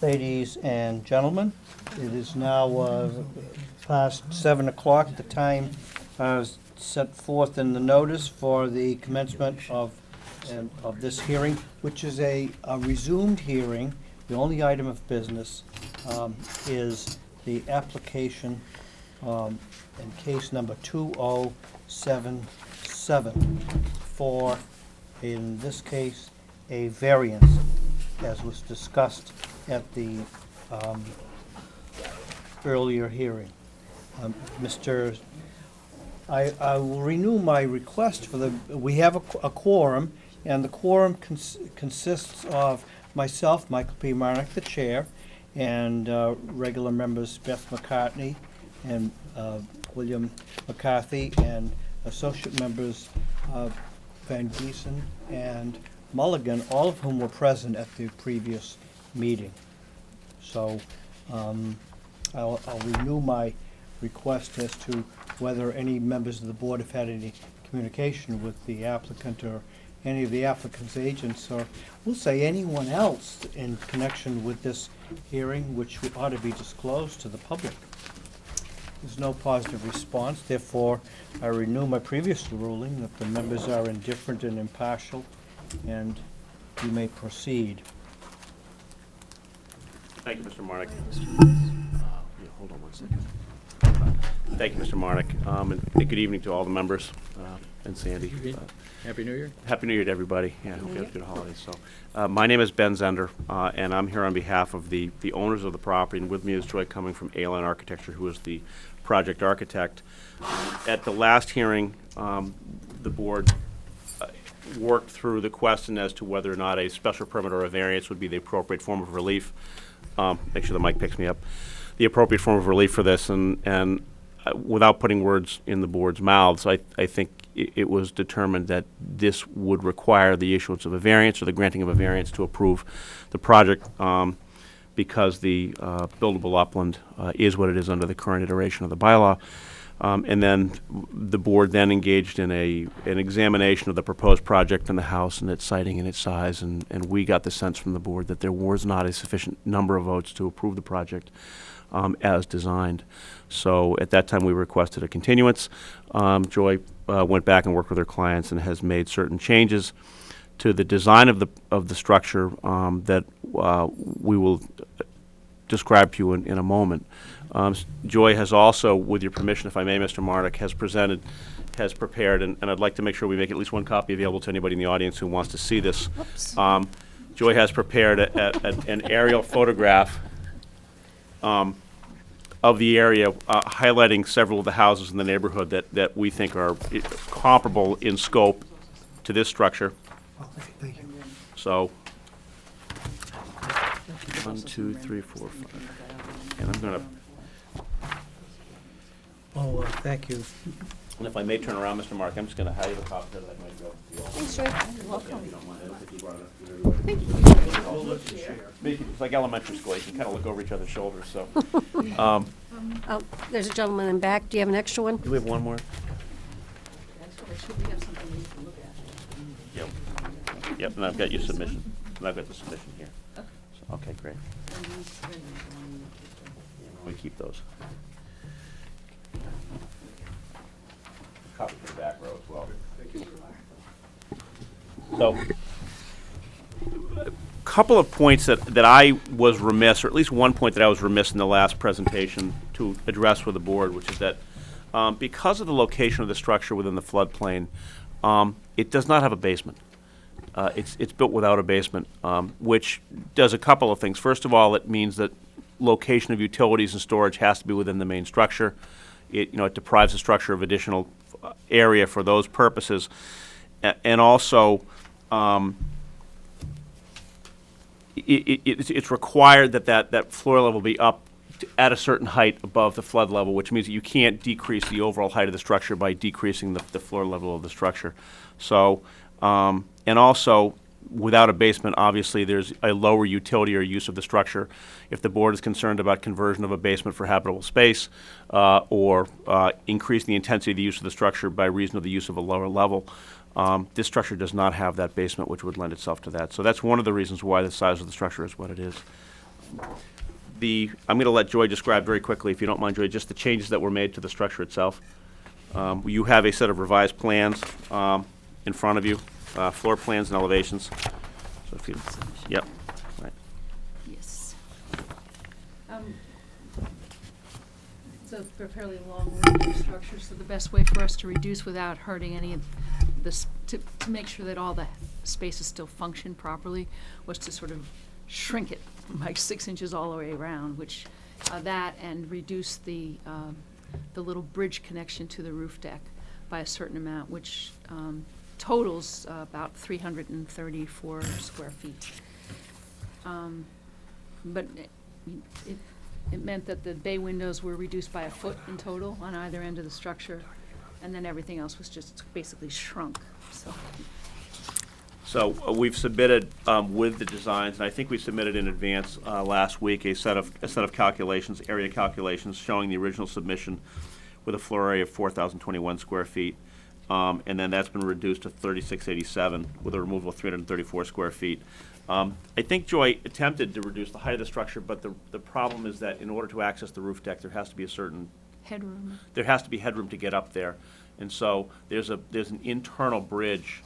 Ladies and gentlemen, it is now past 7 o'clock, the time set forth in the notice for the commencement of this hearing, which is a resumed hearing. The only item of business is the application in case number 2077 for, in this case, a variance, as was discussed at the earlier hearing. I will renew my request for we have a quorum, and the quorum consists of myself, Michael P. Marnick, the chair, and regular members Beth McCartney and William McCarthy, and associate members Van Giesen and Mulligan, all of whom were present at the previous meeting. So I'll renew my request as to whether any members of the board have had any communication with the applicant or any of the applicant's agents, or we'll say anyone else in connection with this hearing, which ought to be disclosed to the public. There's no positive response, therefore I renew my previous ruling that the members are indifferent and impartial, and you may proceed. Thank you, Mr. Marnick. Hold on one second. Thank you, Mr. Marnick, and good evening to all the members and Sandy. Happy New Year. Happy New Year to everybody. Yeah, I hope you have a good holiday. So, my name is Ben Zender, and I'm here on behalf of the owners of the property, and with me is Joy Cumming from A-Line Architecture, who is the project architect. At the last hearing, the board worked through the question as to whether or not a special permit or a variance would be the appropriate form of relief. Make sure the mic picks me up. The appropriate form of relief for this, and without putting words in the board's mouths, I think it was determined that this would require the issuance of a variance or the granting of a variance to approve the project, because the buildable upland is what it is under the current iteration of the bylaw. And then the board then engaged in an examination of the proposed project and the house and its siting and its size, and we got the sense from the board that there was not a sufficient number of votes to approve the project as designed. So at that time we requested a continuance. Joy went back and worked with her clients and has made certain changes to the design of the structure that we will describe to you in a moment. Joy has also, with your permission, if I may, Mr. Marnick, has prepared, and I'd like to make sure we make at least one copy available to anybody in the audience who wants to see this. Joy has prepared an aerial photograph of the area, highlighting several of the houses in the neighborhood that we think are comparable in scope to this structure. Thank you. So, 1, 2, 3, 4, 5. And I'm going to, Thank you. and if I may turn around, Mr. Mark, I'm just going to have you a copy that I might go. Thanks, Joy. You're welcome. It's like elementary school. You can kind of look over each other's shoulders. So, Oh, there's a gentleman in back. Do you have an extra one? do we have one more? Yep. Yep. And I've got your submission. And I've got the submission here. So, okay, great. We keep those. Copy for the back row as well. So, a couple of points that I was remiss, or at least one point that I was remiss in the last presentation to address with the board, which is that because of the location of the structure within the floodplain, it does not have a basement. It's built without a basement, which does a couple of things. First of all, it means that location of utilities and storage has to be within the main structure. It deprives the structure of additional area for those purposes, and also it's required that floor level be up at a certain height above the flood level, which means that you can't decrease the overall height of the structure by decreasing the floor level of the structure. So, and also, without a basement, obviously, there's a lower utility or use of the structure. If the board is concerned about conversion of a basement for habitable space or increasing the intensity of the use of the structure by reason of the use of a lower level, this structure does not have that basement, which would lend itself to that. So that's one of the reasons why the size of the structure is what it is. I'm going to let Joy describe very quickly, if you don't mind, Joy, just the changes that were made to the structure itself. You have a set of revised plans in front of you, floor plans and elevations. So if you, yep, right. Yes. It's a fairly long structure, so the best way for us to reduce without hurting any of this, to make sure that all the spaces still function properly, was to sort of shrink it like 6 inches all the way around, which, that and reduce the little bridge connection to the roof deck by a certain amount, which totals about 334 square feet. But it meant that the bay windows were reduced by 1 foot in total on either end of the structure, and then everything else was just basically shrunk, so. So we've submitted with the designs, and I think we submitted in advance last week a set of calculations, area calculations, showing the original submission with a floor area of 4,021 square feet, and then that's been reduced to 3,687 with a removal of 334 square feet. I think Joy attempted to reduce the height of the structure, but the problem is that in order to access the roof deck, there has to be a certain Headroom. there has to be headroom to get up there, and so there's an internal bridge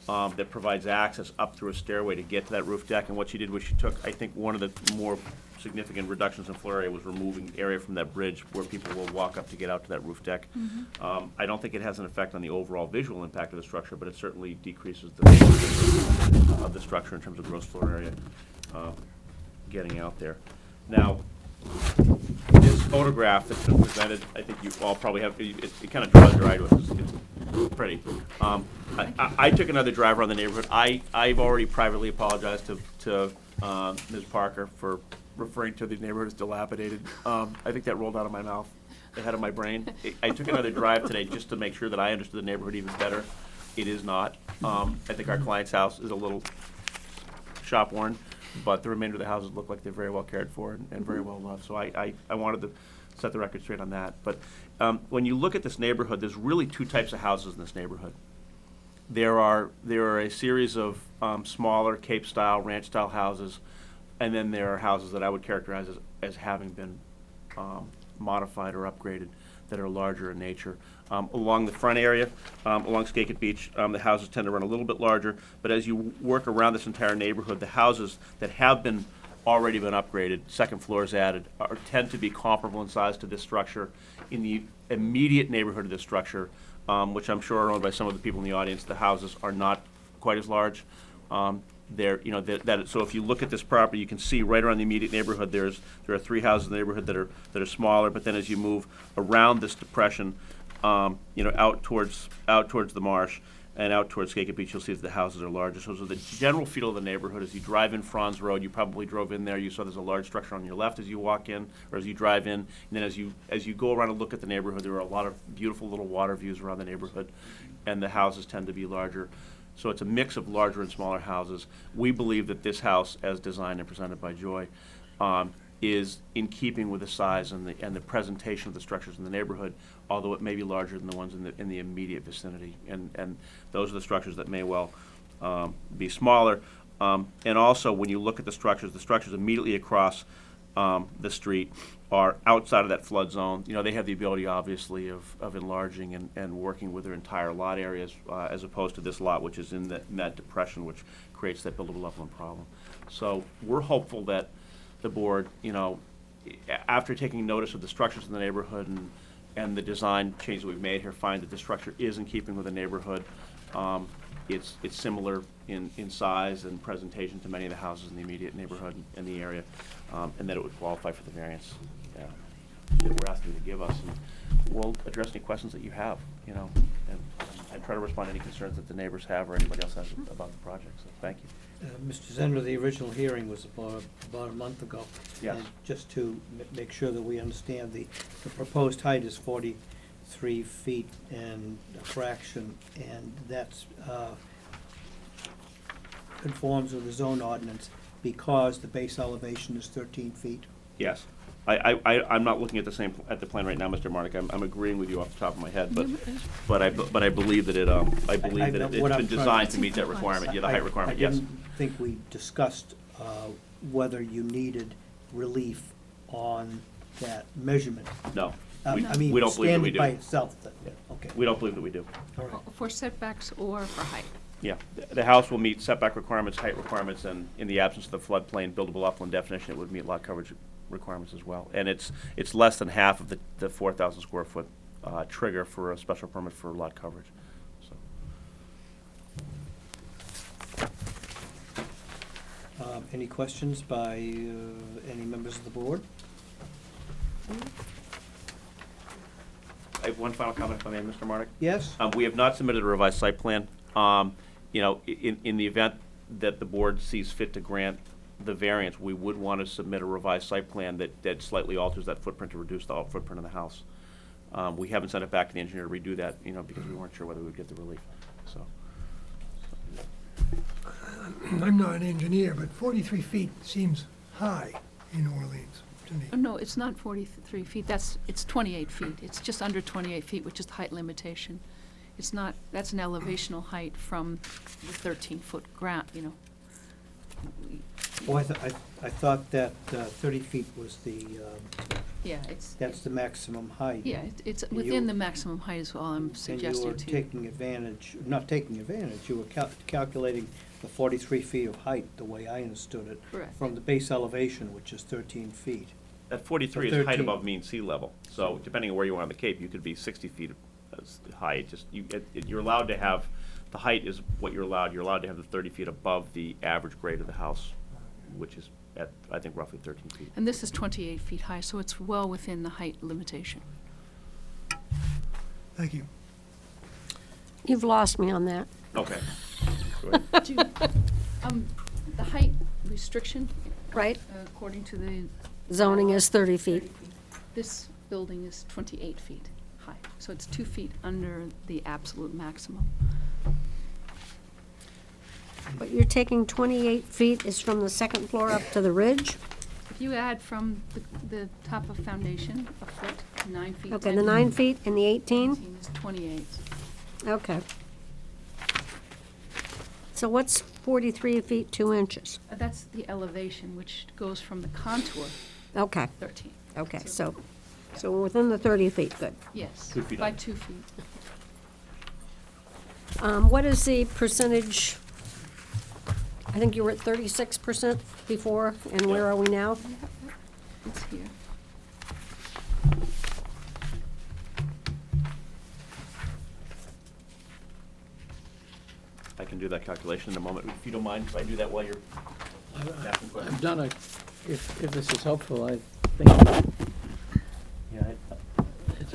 that provides access up through a stairway to get to that roof deck. And what she did was she took, I think, one of the more significant reductions in floor area was removing area from that bridge where people will walk up to get out to that roof deck. I don't think it has an effect on the overall visual impact of the structure, but it certainly decreases the of the structure in terms of gross floor area getting out there. Now, this photograph that's been presented, I think you all probably have, it kind of draws your eye to it. It's pretty. I took another drive around the neighborhood. I've already privately apologized to Ms. Parker for referring to the neighborhood as dilapidated. I think that rolled out of my mouth, ahead of my brain. I took another drive today just to make sure that I understood the neighborhood even better. It is not. I think our client's house is a little shop worn, but the remainder of the houses look like they're very well cared for and very well loved. So I wanted to set the record straight on that. But when you look at this neighborhood, there's really 2 types of houses in this neighborhood. There are a series of smaller Cape-style, ranch-style houses, and then there are houses that I would characterize as having been modified or upgraded that are larger in nature. Along the front area, along Skakit Beach, the houses tend to run a little bit larger, but as you work around this entire neighborhood, the houses that have already been upgraded, second floors added, tend to be comparable in size to this structure. In the immediate neighborhood of this structure, which I'm sure are owned by some of the people in the audience, the houses are not quite as large. So if you look at this property, you can see right around the immediate neighborhood, there are 3 houses in the neighborhood that are smaller. But then as you move around this depression, out towards the marsh and out towards Skakit Beach, you'll see that the houses are larger. So the general feel of the neighborhood, as you drive in Franz Road, you probably drove in there, you saw there's a large structure on your left as you walk in, or as you drive in. And then as you go around and look at the neighborhood, there are a lot of beautiful little water views around the neighborhood, and the houses tend to be larger. So it's a mix of larger and smaller houses. We believe that this house, as designed and presented by Joy, is in keeping with the size and the presentation of the structures in the neighborhood, although it may be larger than the ones in the immediate vicinity. And those are the structures that may well be smaller. And also, when you look at the structures immediately across the street are outside of that flood zone. They have the ability, obviously, of enlarging and working with their entire lot areas, as opposed to this lot, which is in that depression, which creates that buildable upland problem. So we're hopeful that the board, after taking notice of the structures in the neighborhood and the design change that we've made here, find that the structure is in keeping with the neighborhood. It's similar in size and presentation to many of the houses in the immediate neighborhood in the area, and that it would qualify for the variance that we're asking you to give us. And we'll address any questions that you have, and try to respond to any concerns that the neighbors have or anybody else has about the project. So thank you. Mr. Zender, the original hearing was about a month ago. Yes. And just to make sure that we understand, the proposed height is 43 feet and a fraction, and that's conforms with the zone ordinance because the base elevation is 13 feet. Yes. I'm not looking at the plan right now, Mr. Marnick. I'm agreeing with you off the top of my head, but I believe that it's been designed to meet that requirement. Yeah, the height requirement. Yes. I didn't think we discussed whether you needed relief on that measurement? No. I We- mean, we don't believe that we standing by do. itself, then, okay. We don't believe that we do. All right. For setbacks or for height? Yeah, the house will meet setback requirements, height requirements, and in the absence of the floodplain buildable upland definition, it would meet lot coverage requirements as well. And it's less than half of the 4,000 square foot trigger for a special permit for lot coverage, so. Any questions by any members of the board? I have one final comment if I may, Mr. Marnick. Yes? We have not submitted a revised site plan. You know, in the event that the board sees fit to grant the variance, we would want to submit a revised site plan that slightly alters that footprint to reduce the footprint of the house. We haven't sent it back to the engineer to redo that, you know, because we weren't sure whether we would get the relief, so. I'm not an engineer, but 43 feet seems high in New Orleans to me. Oh, no, it's not 43 feet, it's 28 feet. It's just under 28 feet, which is the height limitation. It's not, that's an elevational height from the 13-foot ground, you know. Oh, I thought that 30 feet was the, Yeah, it's, that's the maximum height. yeah, it's And within you- the maximum height is all I'm And you suggesting were to you. taking advantage, not taking advantage, you were calculating the 43 feet of height, the way I understood it. Correct. From the base elevation, which is 13 feet. That 43 So is height 13. above mean sea level, so depending on where you are on the Cape, you could be 60 feet as high. It just, you're allowed to have, the height is what you're allowed to have the 30 feet above the average grade of the house, which is at, I think, roughly 13 feet. And this is 28 feet high, so it's well within the height limitation. Thank you. You've lost me on that. Okay. Go ahead. The height restriction, Right? according to the. Zoning is 30 feet. 30 feet. This building is 28 feet high, so it's 2 feet under the absolute maximum. But you're taking 28 feet is from the second floor up to the ridge? If you add from the top of foundation, a foot, 9 feet. Okay, 10 the 9 feet and the 18? 18 is 28. Okay. So what's 43 feet 2 inches? That's the elevation, which goes from the contour, Okay, 13. okay, so within the 30 feet, good. Yes, 2 feet by under. 2 feet. What is the percentage? I think you were at 36% before, and where are we now? It's here. I can do that calculation in a moment. If you don't mind, if I do that while you're asking questions. I've done if this is helpful, I think Yeah, it's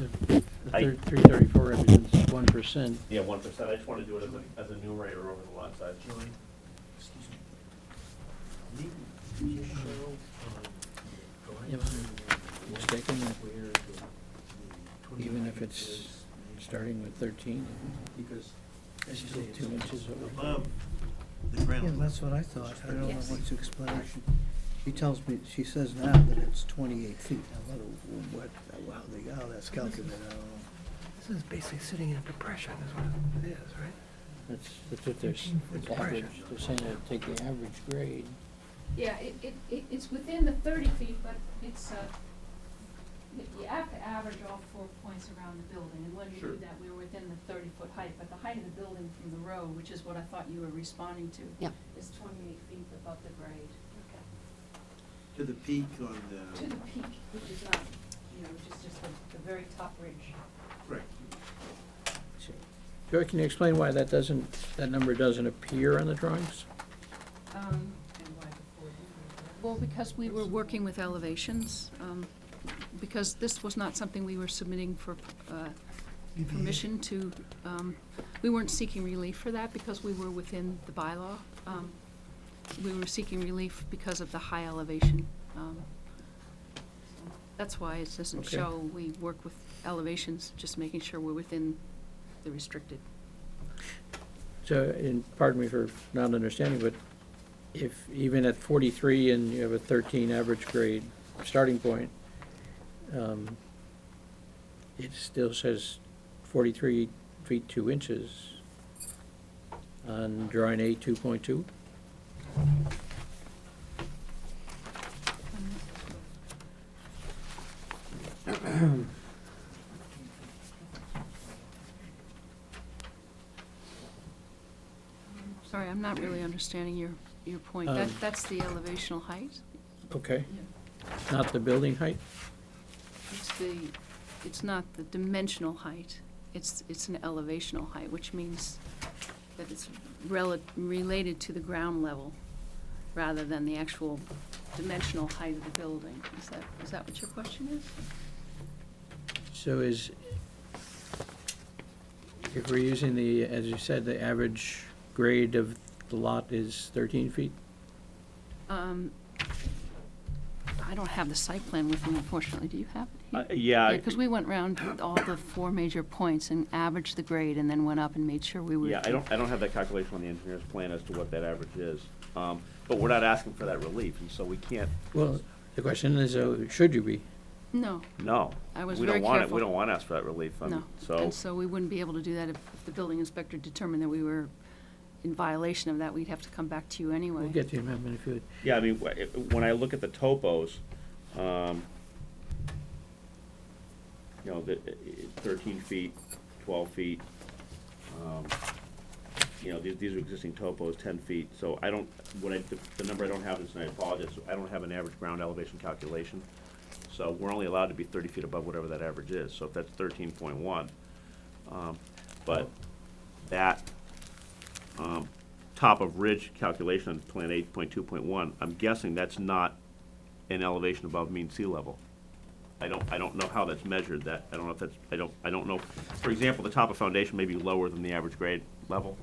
I- 334 represents 1%. Yeah, 1%. I just want to do it as a numerator over the lot size. Am I mistaken that even if it's starting with 13, it's still 2 inches over? Above the ground. Yeah, that's what I thought. I don't know Yes. what's the explanation. She tells me, she says now that it's 28 feet. Now, how that's calculated, I don't know. This is basically sitting in a depression, is what it is, right? That's what they're, it's average, they're saying they take the average grade. Yeah, it's within the 30 feet, but it's, you have to average all 4 points around the building, and when you Sure. do that, we're within the 30-foot height, but the height of the building from the road, which is what I thought you were responding to, Yeah. is 28 feet above the grade. To the peak on To the peak, which is not, which is just the very top ridge. Right. Joy, can you explain why that number doesn't appear on the drawings? Well, because we were working with elevations, because this was not something we were submitting for permission to, we weren't seeking relief for that because we were within the bylaw. We were seeking relief because of the high elevation. That's why it doesn't Okay. show, we work with elevations, just making sure we're within the restricted. So, and pardon me for not understanding, but if even at 43 and you have a 13 average grade starting point, it still says 43 feet 2 inches on drawing A 2.2? Sorry, I'm not really understanding your point. That's the elevational height? Okay. Not the building height? It's not the dimensional height, it's an elevational height, which means that it's related to the ground level rather than the actual dimensional height of the building. Is that what your question is? So if we're using the, as you said, the average grade of the lot is 13 feet? I don't have the site plan with me, unfortunately. Do you have it here? Yeah. Because we went around all the 4 major points and averaged the grade and then went up and made sure we were. Yeah, I don't have that calculation on the engineer's plan as to what that average is. But we're not asking for that relief, and so we can't, Well, the question is, should you be? No, no. I was We very don't want it. careful. We don't want to ask for that relief. no. So, And so we wouldn't be able to do that if the building inspector determined that we were in violation of that. We'd have to come back to you anyway. We'll get the amendment if you would. yeah, I mean, when I look at the topos, you know, 13 feet, 12 feet, you know, these are existing topos, 10 feet. So I don't, the number I don't have is, and I apologize, I don't have an average ground elevation calculation. So we're only allowed to be 30 feet above whatever that average is. So if that's 13.1, but that top of ridge calculation on plan 8.2.1, I'm guessing that's not an elevation above mean sea level. I don't know how that's measured. That I don't know if that's I don't know. For example, the top of foundation may be lower than the average grade level.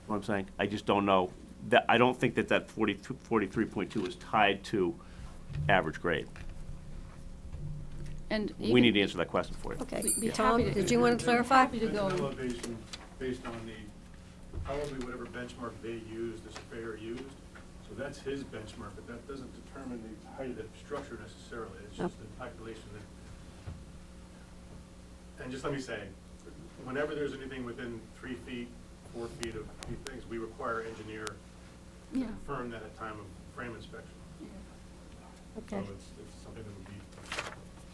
What I'm saying, I just don't know. That I don't think that 43.2 is tied to average grade. And We even- need to answer that question for you. Okay, Be Tom, happy to- did you want to clarify? Happy to There's go. an elevation based on probably whatever benchmark they used, the surveyor used. So that's his benchmark, but that doesn't determine the height of the structure necessarily. It's just the calculation that. And just let me say, whenever there's anything within 3 feet, 4 feet of these things, we require engineer to Yeah. confirm that at time of frame inspection. So Okay. it's something that would be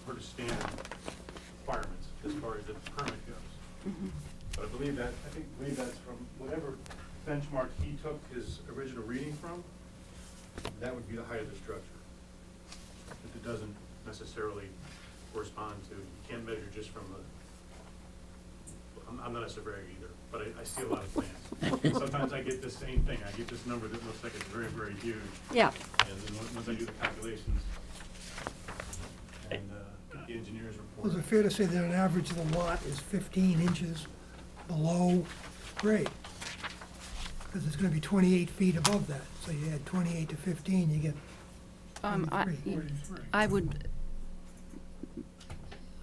sort of standard requirements as far as the permit goes. But I believe that's from whatever benchmark he took his original reading from, that would be the height of the structure. But it doesn't necessarily correspond to, you can't measure just from I'm not a surveyor either, but I see a lot of plans. Sometimes I get the same thing, I get this number that looks like it's very, very huge, Yeah, and then once I do the calculations, and get the engineer's report. Was it fair to say that an average of the lot is 15 inches below grade? Because it's gonna be 28 feet above that, so you add 28 to 15, you get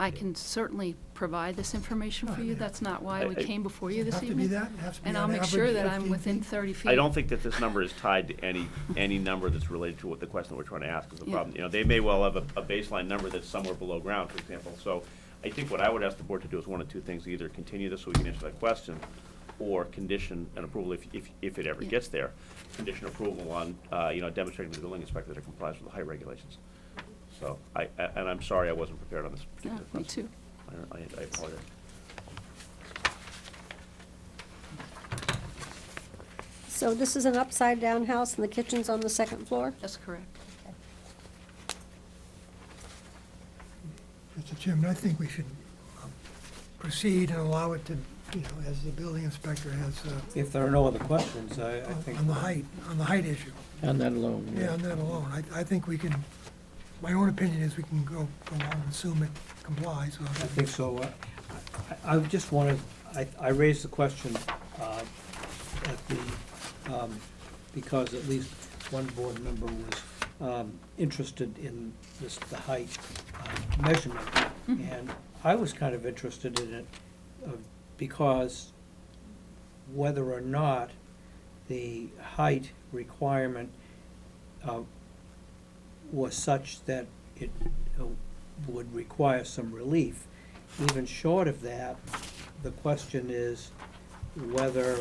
I can certainly provide this information for you. That's not why we came before you this Have to be evening. that? It has to be And on I'll make average sure that I'm 15 within feet? 30 feet. I don't think that this number is tied to any number that's related to what the question that we're trying to ask is the Yeah. problem. You know, they may well have a baseline number that's somewhere below ground, for example. So I think what I would ask the board to do is one of two things: either continue this so we can answer that question, or condition an approval if it ever Yeah. gets there. Condition approval on, you know, demonstrating to the building inspector that it complies with the height regulations. So and I'm sorry I wasn't prepared on this No, particular me question. too. I apologize. so this is an upside-down house and the kitchen's on the second floor? That's correct. Mr. Chairman, I think we should proceed and allow it to, as the building inspector has, If there are no other questions, I think. on the height issue. On that alone, Yeah, on that alone, I think we can, my own opinion is we can go on and assume it complies. I think so. I just wanted, I raised the question at the, because at least one board member was interested in the height measurement. And I was kind of interested in it because whether or not the height requirement was such that it would require some relief. Even short of that, the question is whether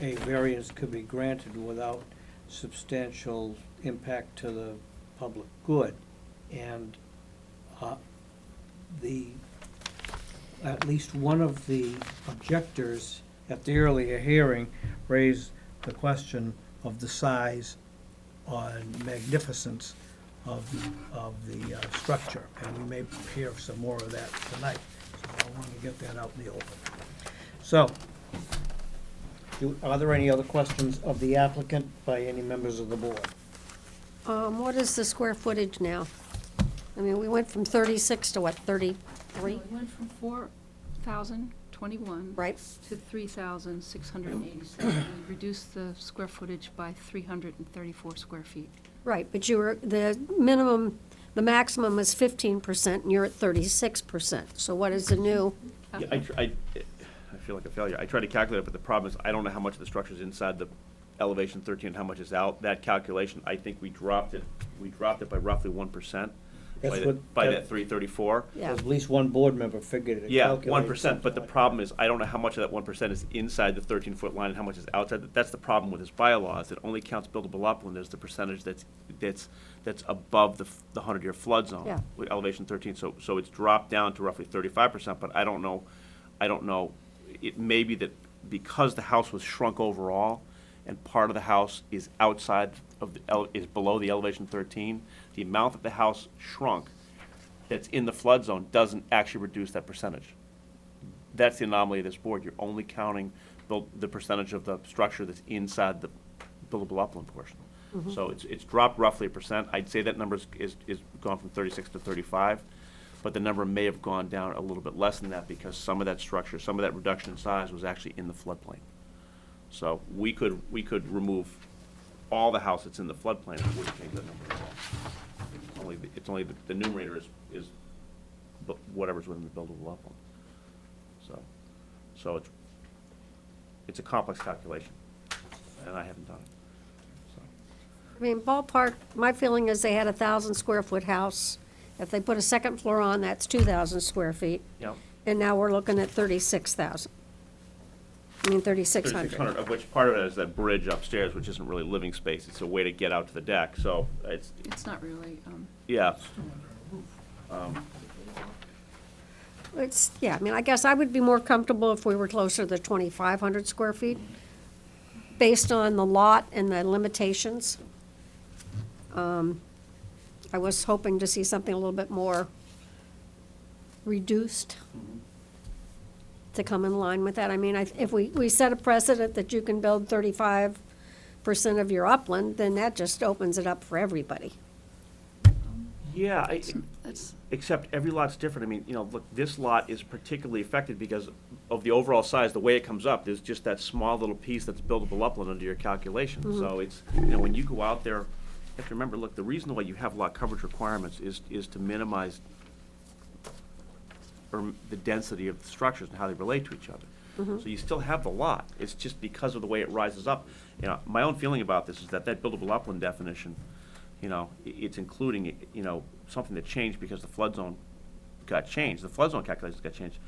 a variance could be granted without substantial impact to the public good. And the, at least one of the objectors at the earlier hearing raised the question of the size and magnificence of the structure, and we may hear some more of that tonight. So I want to get that out in the open. So, are there any other questions of the applicant by any members of the board? What is the square footage now? I mean, we went from 36 to what, 33? We went from 4,021. Right. To 3,687. We reduced the square footage by 334 square feet. Right, but you were, the minimum, the maximum is 15%, and you're at 36%. So what is the new? Yeah, I feel like a failure. I tried to calculate it, but the problem is I don't know how much of the structure is inside the elevation 13 and how much is out. That calculation, I think we dropped it by roughly 1%. That's By what- that 334. Yeah. At least one board member figured it. Yeah, calculated 1%, but the something problem is, I don't know how much of that 1% is inside the 13-foot line and how much is outside. That's the problem with his bylaws. It only counts buildable upland as the percentage that's above the 100-year flood zone. Yeah. With elevation 13, so it's dropped down to roughly 35%, but I don't know. It may be that because the house was shrunk overall, and part of the house is outside of is below the elevation 13, the amount that the house shrunk that's in the flood zone doesn't actually reduce that percentage. That's the anomaly of this board. You're only counting the percentage of the structure that's inside the buildable upland portion. So it's dropped roughly 1%. I'd say that number is gone from 36 to 35, but the number may have gone down a little bit less than that because some of that structure, some of that reduction in size was actually in the floodplain. So we could remove all the house that's in the floodplain, it wouldn't change that number at all. It's only the numerator is whatever's within the buildable upland. So it's a complex calculation, and I haven't done it. So, I mean, ballpark, my feeling is they had a 1,000 square foot house. If they put a second floor on, that's 2,000 square feet. yeah. And now we're looking at 36,000. I mean, 3,600. 3,600, of which part of it is that bridge upstairs, which isn't really living space. It's a way to get out to the deck, so it's, It's not really, yeah. It's, yeah, I mean, I guess I would be more comfortable if we were closer to 2,500 square feet, based on the lot and the limitations. I was hoping to see something a little bit more reduced to come in line with that. I mean, if we set a precedent that you can build 35% of your upland, then that just opens it up for everybody. Yeah, that's, except every lot's different. I mean, look, this lot is particularly affected because of the overall size, the way it comes up, there's just that small little piece that's buildable upland under your calculation. So it's, when you go out there, you have to remember, look, the reason why you have lot coverage requirements is to minimize the density of the structures and how they relate to each other. So you still have the lot. It's just because of the way it rises up. My own feeling about this is that buildable upland definition, it's including, something that changed because the flood zone got changed. The flood zone calculations got changed.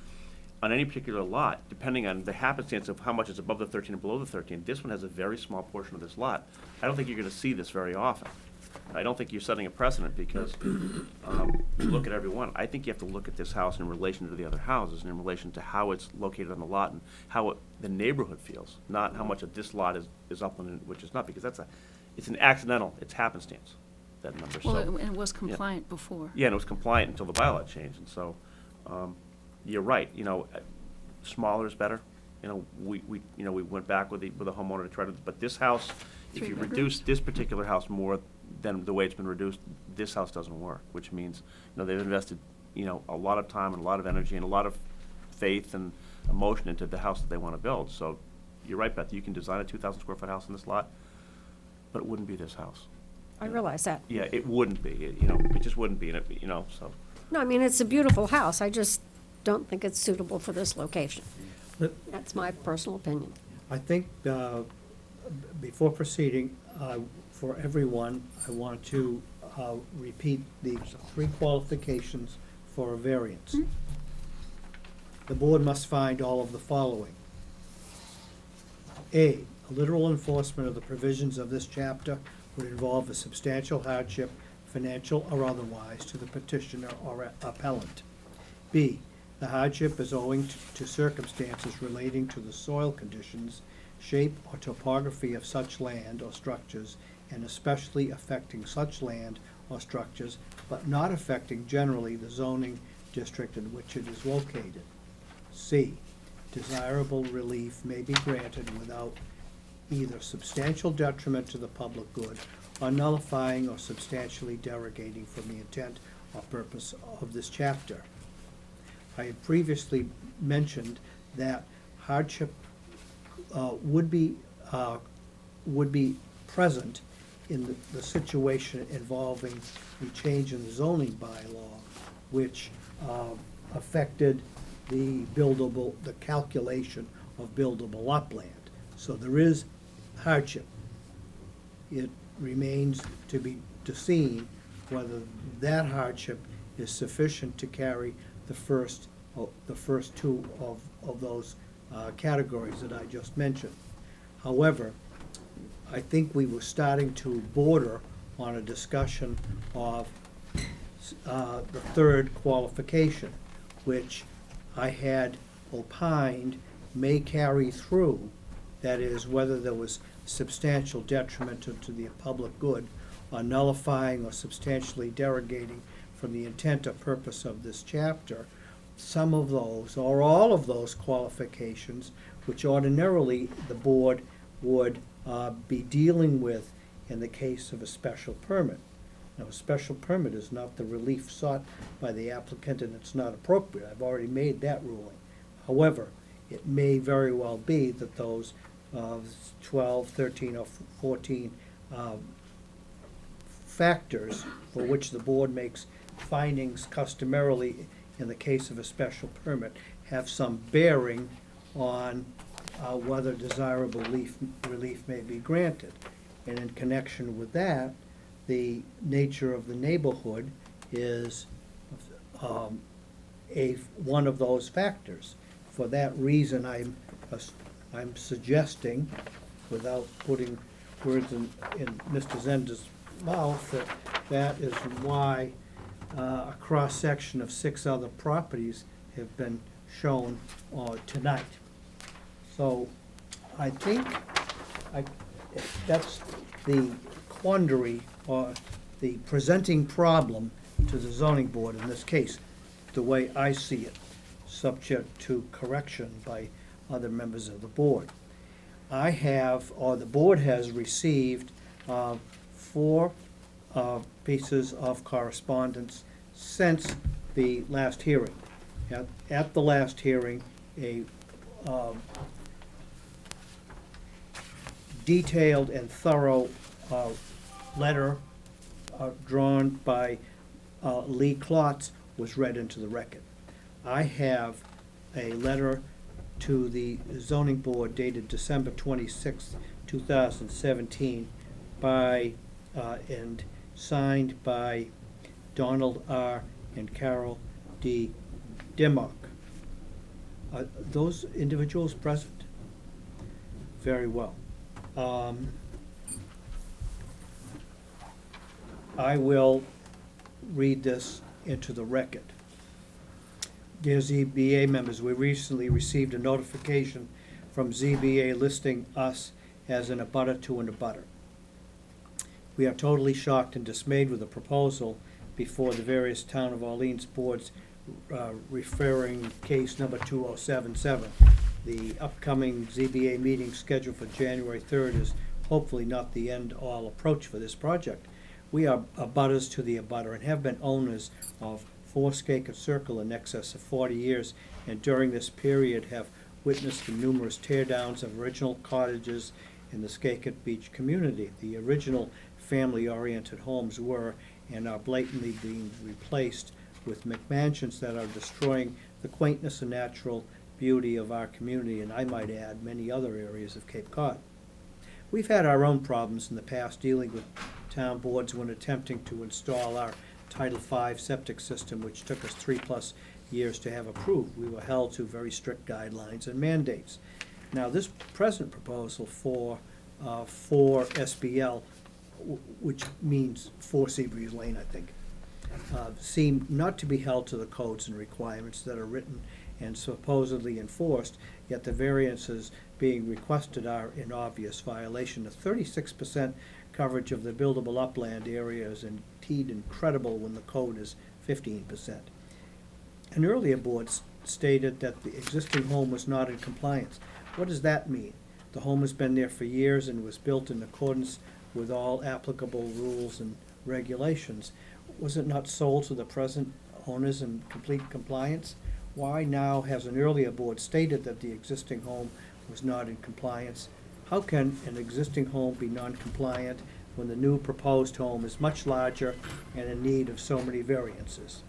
On any particular lot, depending on the happenstance of how much is above the 13 and below the 13, this one has a very small portion of this lot. I don't think you're going to see this very often. I don't think you're setting a precedent because you look at every one. I think you have to look at this house in relation to the other houses and in relation to how it's located on the lot and how the neighborhood feels, not how much of this lot is upland and which is not, because it's an accidental, it's happenstance, that number. well, So, and it was compliant before. yeah, and it was compliant until the bylaw changed, and so, you're right, smaller is better. We went back with the homeowner to try to, but this house, if 3 you bedrooms? reduce this particular house more than the way it's been reduced, this house doesn't work, which means, they've invested, a lot of time and a lot of energy and a lot of faith and emotion into the house that they want to build. So, you're right, Beth, you can design a 2,000 square foot house in this lot, but it wouldn't be this house. I realize that. Yeah, it wouldn't be, it just wouldn't be, so. No, I mean, it's a beautiful house. I just don't think it's suitable for this location. But That's my personal opinion. I think, before proceeding, for everyone, I want to repeat the 3 qualifications for a variance. The board must find all of the following. A literal enforcement of the provisions of this chapter would involve a substantial hardship financial or otherwise, to the petitioner or appellant. B, the hardship is owing to circumstances relating to the soil conditions, shape, or topography of such land or structures, and especially affecting such land or structures, but not affecting generally the zoning district in which it is located. C, desirable relief may be granted without either substantial detriment to the public good or nullifying or substantially derogating from the intent or purpose of this chapter. I had previously mentioned that hardship would be present in the situation involving the change in the zoning bylaw, which affected the calculation of buildable upland. So there is hardship. It remains to be seen whether that hardship is sufficient to carry the first two of those categories that I just mentioned. However, I think we were starting to border on a discussion of the third qualification, which I had opined may carry through, that is, whether there was substantial detriment to the public good, or nullifying or substantially derogating from the intent or purpose of this chapter. Some of those, or all of those qualifications, which ordinarily the board would be dealing with in the case of a special permit. Now, a special permit is not the relief sought by the applicant, and it's not appropriate. I've already made that ruling. However, it may very well be that those 12, 13, or 14 factors for which the board makes findings customarily in the case of a special permit have some bearing on whether desirable relief may be granted. And in connection with that, the nature of the neighborhood is one of those factors. For that reason, I'm suggesting, without putting words in Mr. Zender's mouth, that is why a cross-section of 6 other properties have been shown tonight. So I think that's the quandary, or the presenting problem to the zoning board in this case, the way I see it, subject to correction by other members of the board. I have, or the board has received 4 pieces of correspondence since the last hearing. At the last hearing, a detailed and thorough letter drawn by Lee Klotz was read into the record. I have a letter to the zoning board dated December 26, 2017 by and signed by Donald R. and Carol D. Dimmock. Are those individuals present? Very well. I will read this into the record. Dear ZBA members, we recently received a notification from ZBA listing us as an abutter to an abutter. We are totally shocked and dismayed with the proposal before the various Town of Orleans boards referring case number 2077. The upcoming ZBA meeting scheduled for January 3rd is hopefully not the end-all approach for this project. We are abutters to the abutter and have been owners of 4 Skaket Circle in excess of 40 years, and during this period have witnessed the numerous tear-downs of original cottages in the Skaket Beach community. The original family-oriented homes were and are blatantly being replaced with McMansions that are destroying the quaintness and natural beauty of our community, and I might add, many other areas of Cape Cod. We've had our own problems in the past dealing with town boards when attempting to install our Title V septic system, which took us 3+ years to have approved. We were held to very strict guidelines and mandates. Now, this present proposal for SBL which means 4 Seabreeze Lane, I think, seem not to be held to the codes and requirements that are written and supposedly enforced, yet the variances being requested are in obvious violation. A 36% coverage of the buildable upland area is indeed incredible when the code is 15%. An earlier board stated that the existing home was not in compliance. What does that mean? The home has been there for years and was built in accordance with all applicable rules and regulations. Was it not sold to the present owners in complete compliance? Why now has an earlier board stated that the existing home was not in compliance? How can an existing home be non-compliant when the new proposed home is much larger and in need of so many variances?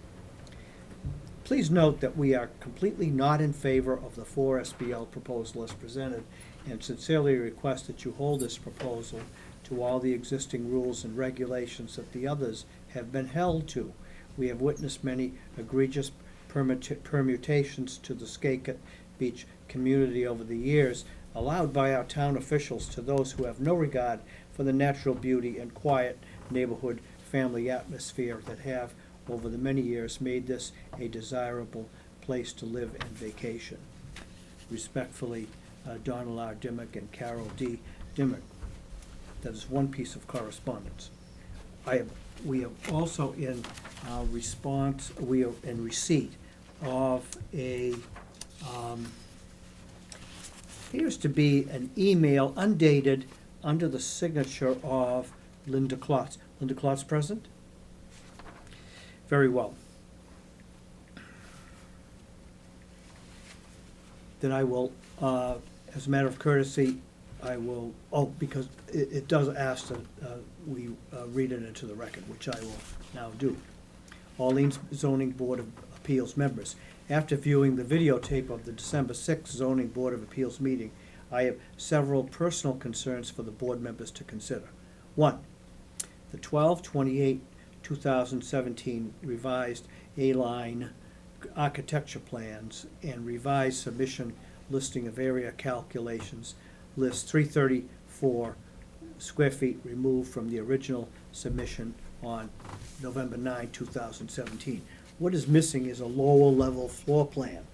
Please note that we are completely not in favor of the 4 SBL proposal as presented, and sincerely request that you hold this proposal to all the existing rules and regulations that the others have been held to. We have witnessed many egregious permutations to the Skaket Beach community over the years, allowed by our town officials to those who have no regard for the natural beauty and quiet neighborhood family atmosphere that have, over the many years, made this a desirable place to live and vacation. Respectfully, Donald R. Dimmick and Carol D. Dimmick. That is one piece of correspondence. We have also in response, we are in receipt of a, appears to be an email undated under the signature of Linda Klotz. Linda Klotz present? Very well. Then I will, as a matter of courtesy, I will, because it does ask that we read it into the record, which I will now do. Orleans Zoning Board of Appeals members, after viewing the videotape of the December 6th Zoning Board of Appeals meeting, I have several personal concerns for the board members to consider. 1, the 12/28/2017 revised A-line architecture plans and revised submission listing of area calculations lists 334 square feet removed from the original submission on November 9, 2017. What is missing is a lower level floor plan.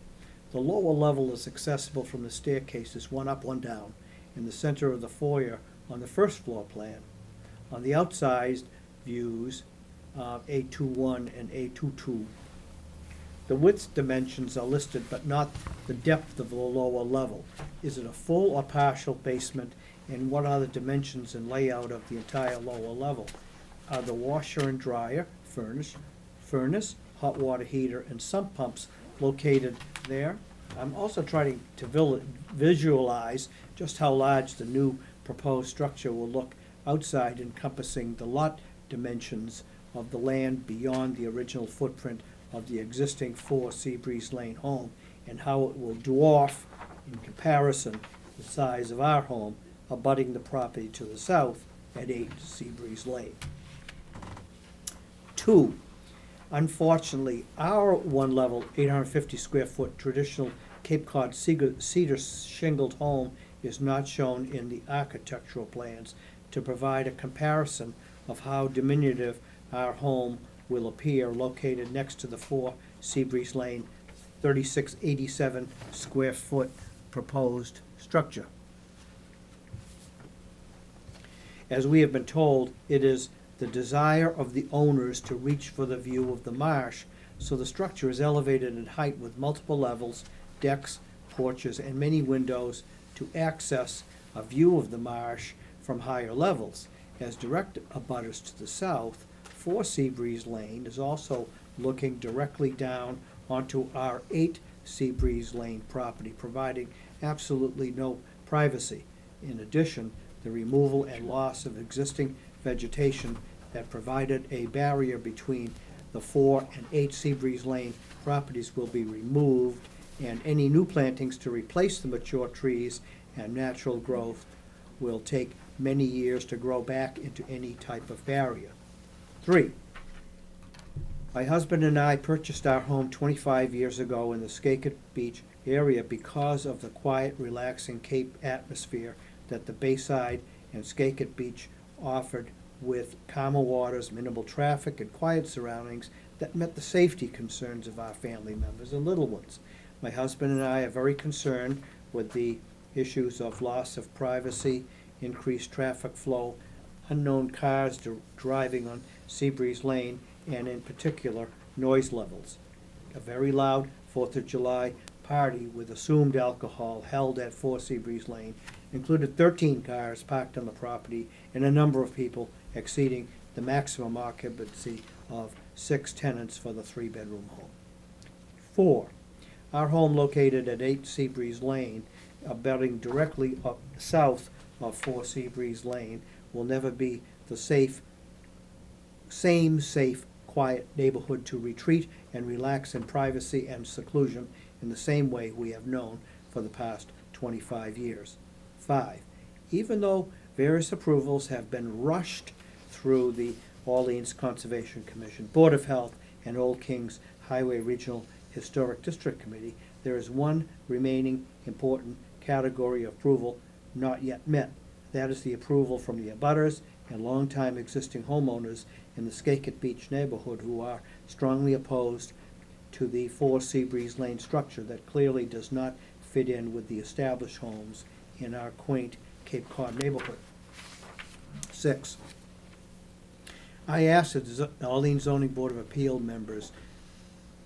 The lower level is accessible from the staircases, one up, one down, in the center of the foyer on the first floor plan. On the outside views, A21 and A22, the width dimensions are listed, but not the depth of the lower level. Is it a full or partial basement, and what are the dimensions and layout of the entire lower level? Are the washer and dryer, furnace, hot water heater, and sump pumps located there? I'm also trying to visualize just how large the new proposed structure will look outside, encompassing the lot dimensions of the land beyond the original footprint of the existing 4 Seabreeze Lane home, and how it will dwarf, in comparison, the size of our home abutting the property to the south at 8 Seabreeze Lane. 2, unfortunately, our one-level, 850 square foot traditional Cape Cod cedar shingled home is not shown in the architectural plans to provide a comparison of how diminutive our home will appear located next to the 4 Seabreeze Lane 3687 square foot proposed structure. As we have been told, it is the desire of the owners to reach for the view of the marsh, so the structure is elevated in height with multiple levels, decks, porches, and many windows to access a view of the marsh from higher levels. As direct abutters to the south, 4 Seabreeze Lane is also looking directly down onto our 8 Seabreeze Lane property, providing absolutely no privacy. In addition, the removal and loss of existing vegetation that provided a barrier between the 4 and 8 Seabreeze Lane properties will be removed, and any new plantings to replace the mature trees and natural growth will take many years to grow back into any type of barrier. 3, my husband and I purchased our home 25 years ago in the Skaket Beach area because of the quiet, relaxing Cape atmosphere that the Bayside and Skaket Beach offered with calmer waters, minimal traffic, and quiet surroundings that met the safety concerns of our family members and little ones. My husband and I are very concerned with the issues of loss of privacy, increased traffic flow, unknown cars driving on Seabreeze Lane, and in particular, noise levels. A very loud 4th of July party with assumed alcohol held at 4 Seabreeze Lane included 13 cars parked on the property and a number of people exceeding the maximum occupancy of 6 tenants for the 3-bedroom home. 4, our home located at 8 Seabreeze Lane, abutting directly up south of 4 Seabreeze Lane, will never be the same safe, quiet neighborhood to retreat and relax in privacy and seclusion in the same way we have known for the past 25 years. 5, even though various approvals have been rushed through the Orleans Conservation Commission, Board of Health, and Old Kings Highway Regional Historic District Committee, there is one remaining important category of approval not yet met. That is the approval from the abutters and longtime existing homeowners in the Skakit Beach neighborhood who are strongly opposed to the 4 Seabreeze Lane structure that clearly does not fit in with the established homes in our quaint Cape Cod neighborhood. 6, I asked the Orleans Zoning Board of Appeal members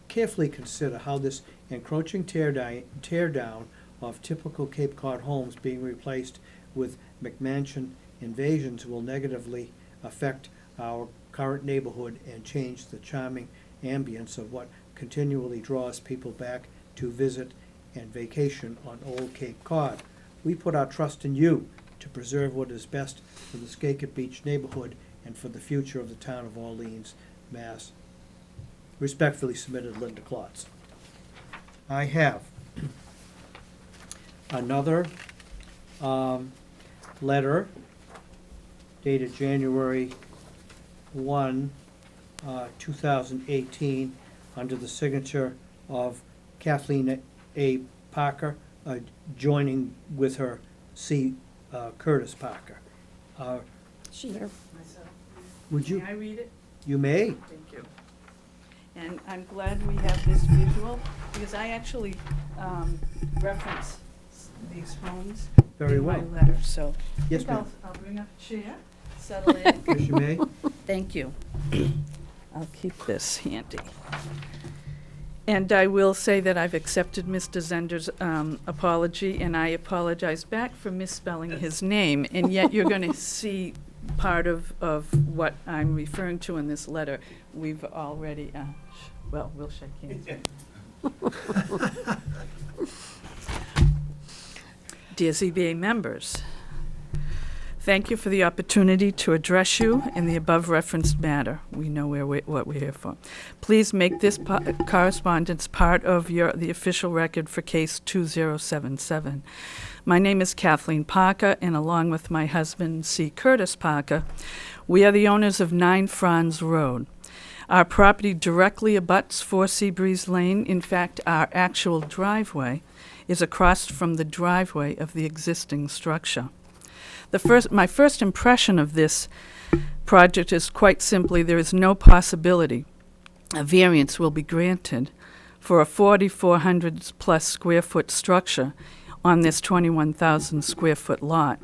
carefully consider how this encroaching tear down of typical Cape Cod homes being replaced with McMansion invasions will negatively affect our current neighborhood and change the charming ambience of what continually draws people back to visit and vacation on Old Cape Cod. We put our trust in you to preserve what is best for the Skakit Beach neighborhood and for the future of the town of Orleans, Mass. Respectfully submitted, Linda Klotz. I have another letter dated January 1, 2018, under the signature of Kathleen A. Parker, joining with her C. Curtis Parker. She here. Would you? May I read it? You may. Thank you. And I'm glad we have this visual, because I actually reference these homes Very in my well. letter, so. Yes, I think ma'am. I'll bring up a chair, settle in. Yes, you may. Thank you. I'll keep this handy. And I will say that I've accepted Mr. Zender's apology, and I apologize back for misspelling his name, and yet you're going to see part of what I'm referring to in this letter. We've already, well, we'll shake hands. Dear ZBA members, thank you for the opportunity to address you in the above-referenced matter. We know what we're here for. Please make this correspondence part of the official record for case 2077. My name is Kathleen Parker, and along with my husband, C. Curtis Parker, we are the owners of 9 Franz Road. Our property directly abuts 4 Seabreeze Lane. In fact, our actual driveway is across from the driveway of the existing structure. My first impression of this project is quite simply there is no possibility a variance will be granted for a 4,400 plus square foot structure on this 21,000 square foot lot.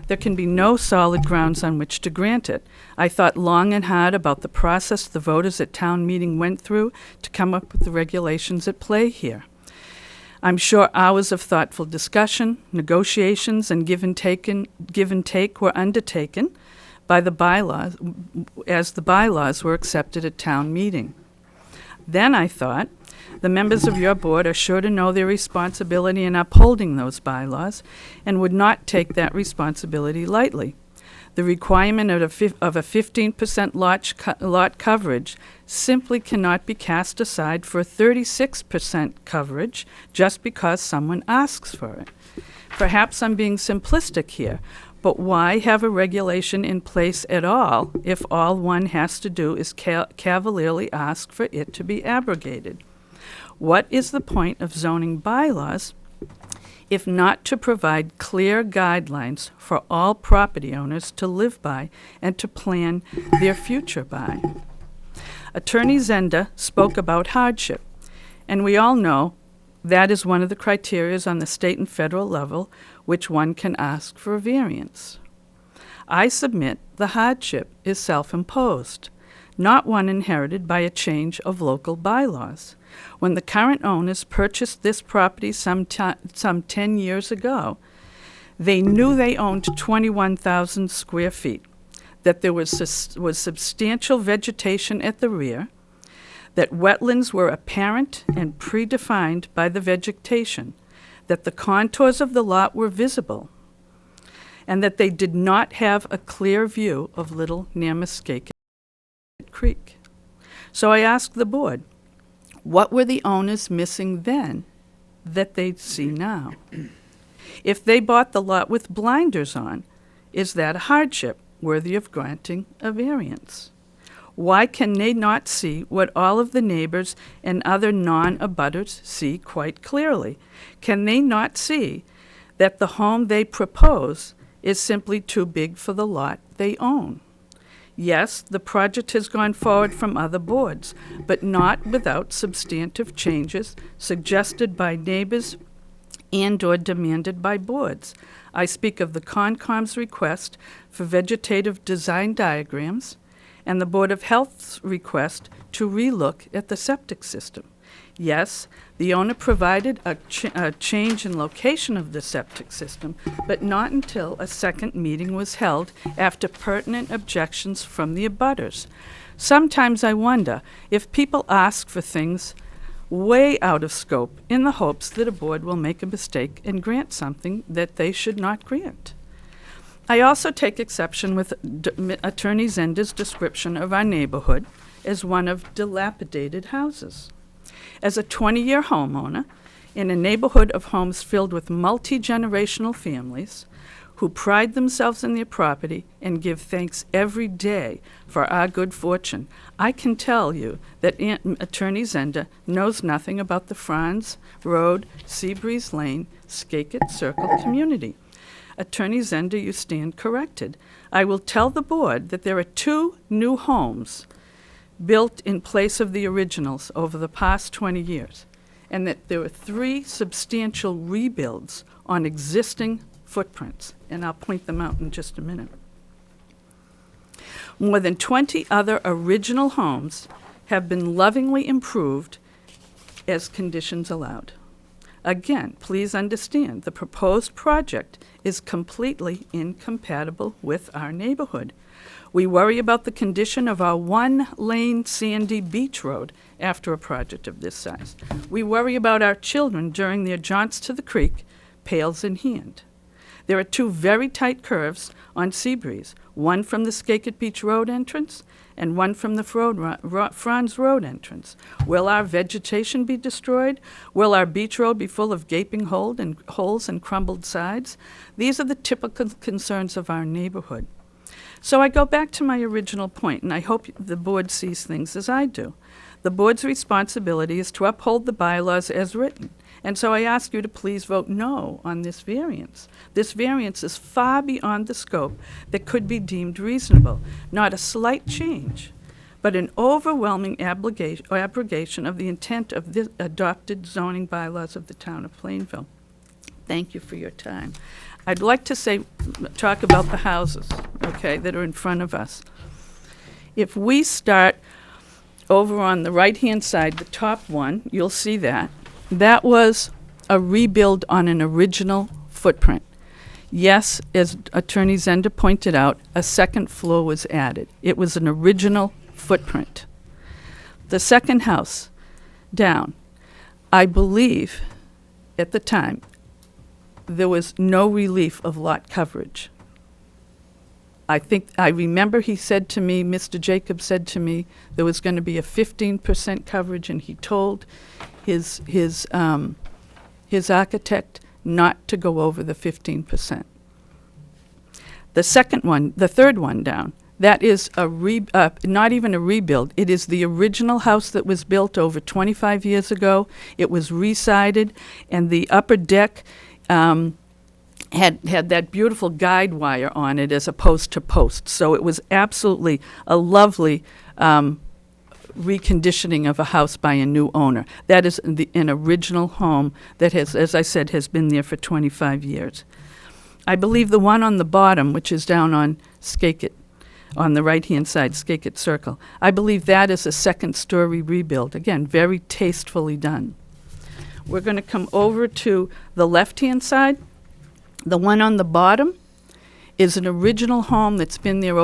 There can be no solid grounds on which to grant it. I thought long and hard about the process the voters at town meeting went through to come up with the regulations at play here. I'm sure hours of thoughtful discussion, negotiations, and give and take were undertaken by the bylaws, as the bylaws were accepted at town meeting. Then I thought, the members of your board are sure to know their responsibility in upholding those bylaws and would not take that responsibility lightly. The requirement of a 15% lot coverage simply cannot be cast aside for a 36% coverage just because someone asks for it. Perhaps I'm being simplistic here, but why have a regulation in place at all if all one has to do is cavalierly ask for it to be abrogated? What is the point of zoning bylaws if not to provide clear guidelines for all property owners to live by and to plan their future by. Attorney Zenda spoke about hardship, and we all know that is one of the criteria on the state and federal level which one can ask for a variance. I submit the hardship is self-imposed, not one inherited by a change of local bylaws. When the current owners purchased this property some 10 years ago, they knew they owned 21,000 square feet, that there was substantial vegetation at the rear, that wetlands were apparent and predefined by the vegetation, that the contours of the lot were visible, and that they did not have a clear view of Little Namaskakit Creek. So I asked the board, what were the owners missing then that they see now? If they bought the lot with blinders on, is that a hardship worthy of granting a variance? Why can they not see what all of the neighbors and other non-abutters see quite clearly? Can they not see that the home they propose is simply too big for the lot they own? Yes, the project has gone forward from other boards, but not without substantive changes suggested by neighbors and/or demanded by boards. I speak of the Concom's request for vegetative design diagrams and the Board of Health's request to relook at the septic system. Yes, the owner provided a change in location of the septic system, but not until a second meeting was held after pertinent objections from the abutters. Sometimes I wonder if people ask for things way out of scope in the hopes that a board will make a mistake and grant something that they should not grant. I also take exception with Attorney Zenda's description of our neighborhood as one of dilapidated houses. As a 20-year homeowner in a neighborhood of homes filled with multi-generational families who pride themselves in their property and give thanks every day for our good fortune, I can tell you that Attorney Zenda knows nothing about the Franz Road, Seabreeze Lane, Skakit Circle community. Attorney Zenda, you stand corrected. I will tell the board that there are 2 new homes built in place of the originals over the past 20 years, and that there were 3 substantial rebuilds on existing footprints, and I'll point them out in just a minute. More than 20 other original homes have been lovingly improved as conditions allowed. Again, please understand, the proposed project is completely incompatible with our neighborhood. We worry about the condition of our 1-lane sandy beach road after a project of this size. We worry about our children during their jaunts to the creek, pails in hand. There are 2 very tight curves on Seabreeze, one from the Skakit Beach Road entrance and one from the Franz Road entrance. Will our vegetation be destroyed? Will our beach road be full of gaping holes and crumbled sides? These are the typical concerns of our neighborhood. So I go back to my original point, and I hope the board sees things as I do. The board's responsibility is to uphold the bylaws as written, and so I ask you to please vote no on this variance. This variance is far beyond the scope that could be deemed reasonable, not a slight change, but an overwhelming abrogation of the intent of the adopted zoning bylaws of the town of Plainville. Thank you for your time. I'd like to talk about the houses, okay, that are in front of us. If we start over on the right-hand side, the top one, you'll see that. That was a rebuild on an original footprint. Yes, as Attorney Zenda pointed out, a second floor was added. It was an original footprint. The second house down, I believe at the time, there was no relief of lot coverage. I remember he said to me, Mr. Jacobs said to me, there was going to be a 15% coverage, and he told his architect not to go over the 15%. The second one, the third one down, that is not even a rebuild. It is the original house that was built over 25 years ago. It was re-sided, and the upper deck had that beautiful guide wire on it as opposed to posts. So it was absolutely a lovely reconditioning of a house by a new owner. That is an original home that has, as I said, has been there for 25 years. I believe the one on the bottom, which is down on Skakit, on the right-hand side, Skakit Circle, I believe that is a second-story rebuild. Again, very tastefully done. We're going to come over to the left-hand side. The one on the bottom is an original home that's been there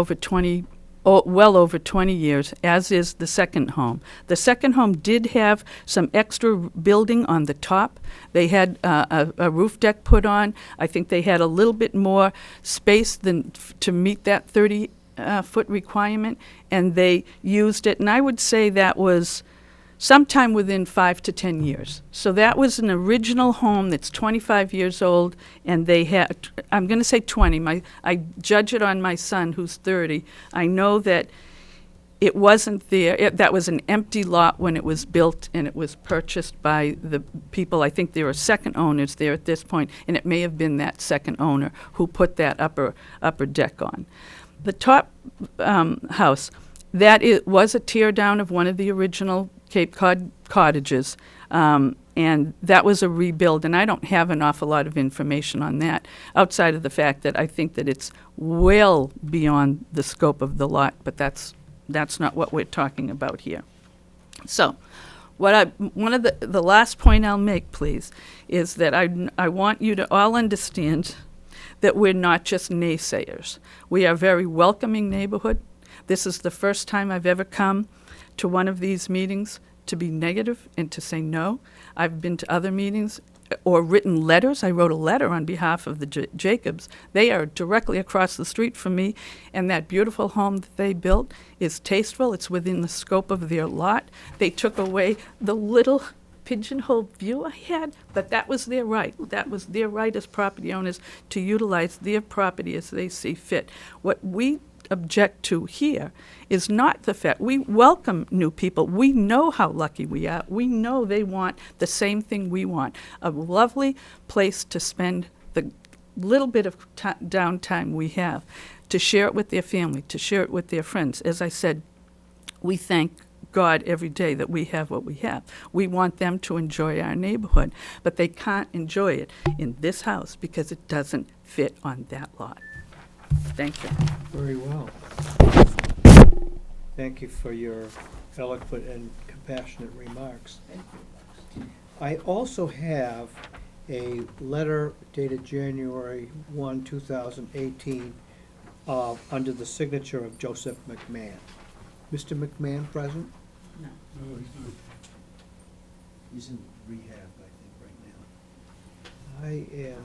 well over 20 years, as is the second home. The second home did have some extra building on the top. They had a roof deck put on. I think they had a little bit more space to meet that 30-foot requirement, and they used it. And I would say that was sometime within 5 to 10 years. So that was an original home that's 25 years old, and they had, I'm going to say 20. I judge it on my son, who's 30. I know that it wasn't there. That was an empty lot when it was built, and it was purchased by the people. I think there were second owners there at this point, and it may have been that second owner who put that upper deck on. The top house, was a tear down of one of the original Cape Cod cottages, and that was a rebuild, and I don't have an awful lot of information on that, outside of the fact that I think that it's well beyond the scope of the lot, but that's not what we're talking about here. So, one of the last point I'll make, please, is that I want you to all understand that we're not just naysayers. We are a very welcoming neighborhood. This is the first time I've ever come to one of these meetings to be negative and to say no. I've been to other meetings or written letters. I wrote a letter on behalf of the Jacobs. They are directly across the street from me, and that beautiful home that they built is tasteful. It's within the scope of their lot. They took away the little pigeonhole view I had, but that was their right. That was their right as property owners to utilize their property as they see fit. What we object to here is not the fact we welcome new people. We know how lucky we are. We know they want the same thing we want, a lovely place to spend the little bit of downtime we have, to share it with their family, to share it with their friends. As I said, we thank God every day that we have what we have. We want them to enjoy our neighborhood, but they can't enjoy it in this house because it doesn't fit on that lot. Thank you. Very well. Thank you for your eloquent and compassionate remarks. I also have a letter dated January 1, 2018, under the signature of Joseph McMahon. Mr. McMahon present? No, he's in rehab, I think, right now.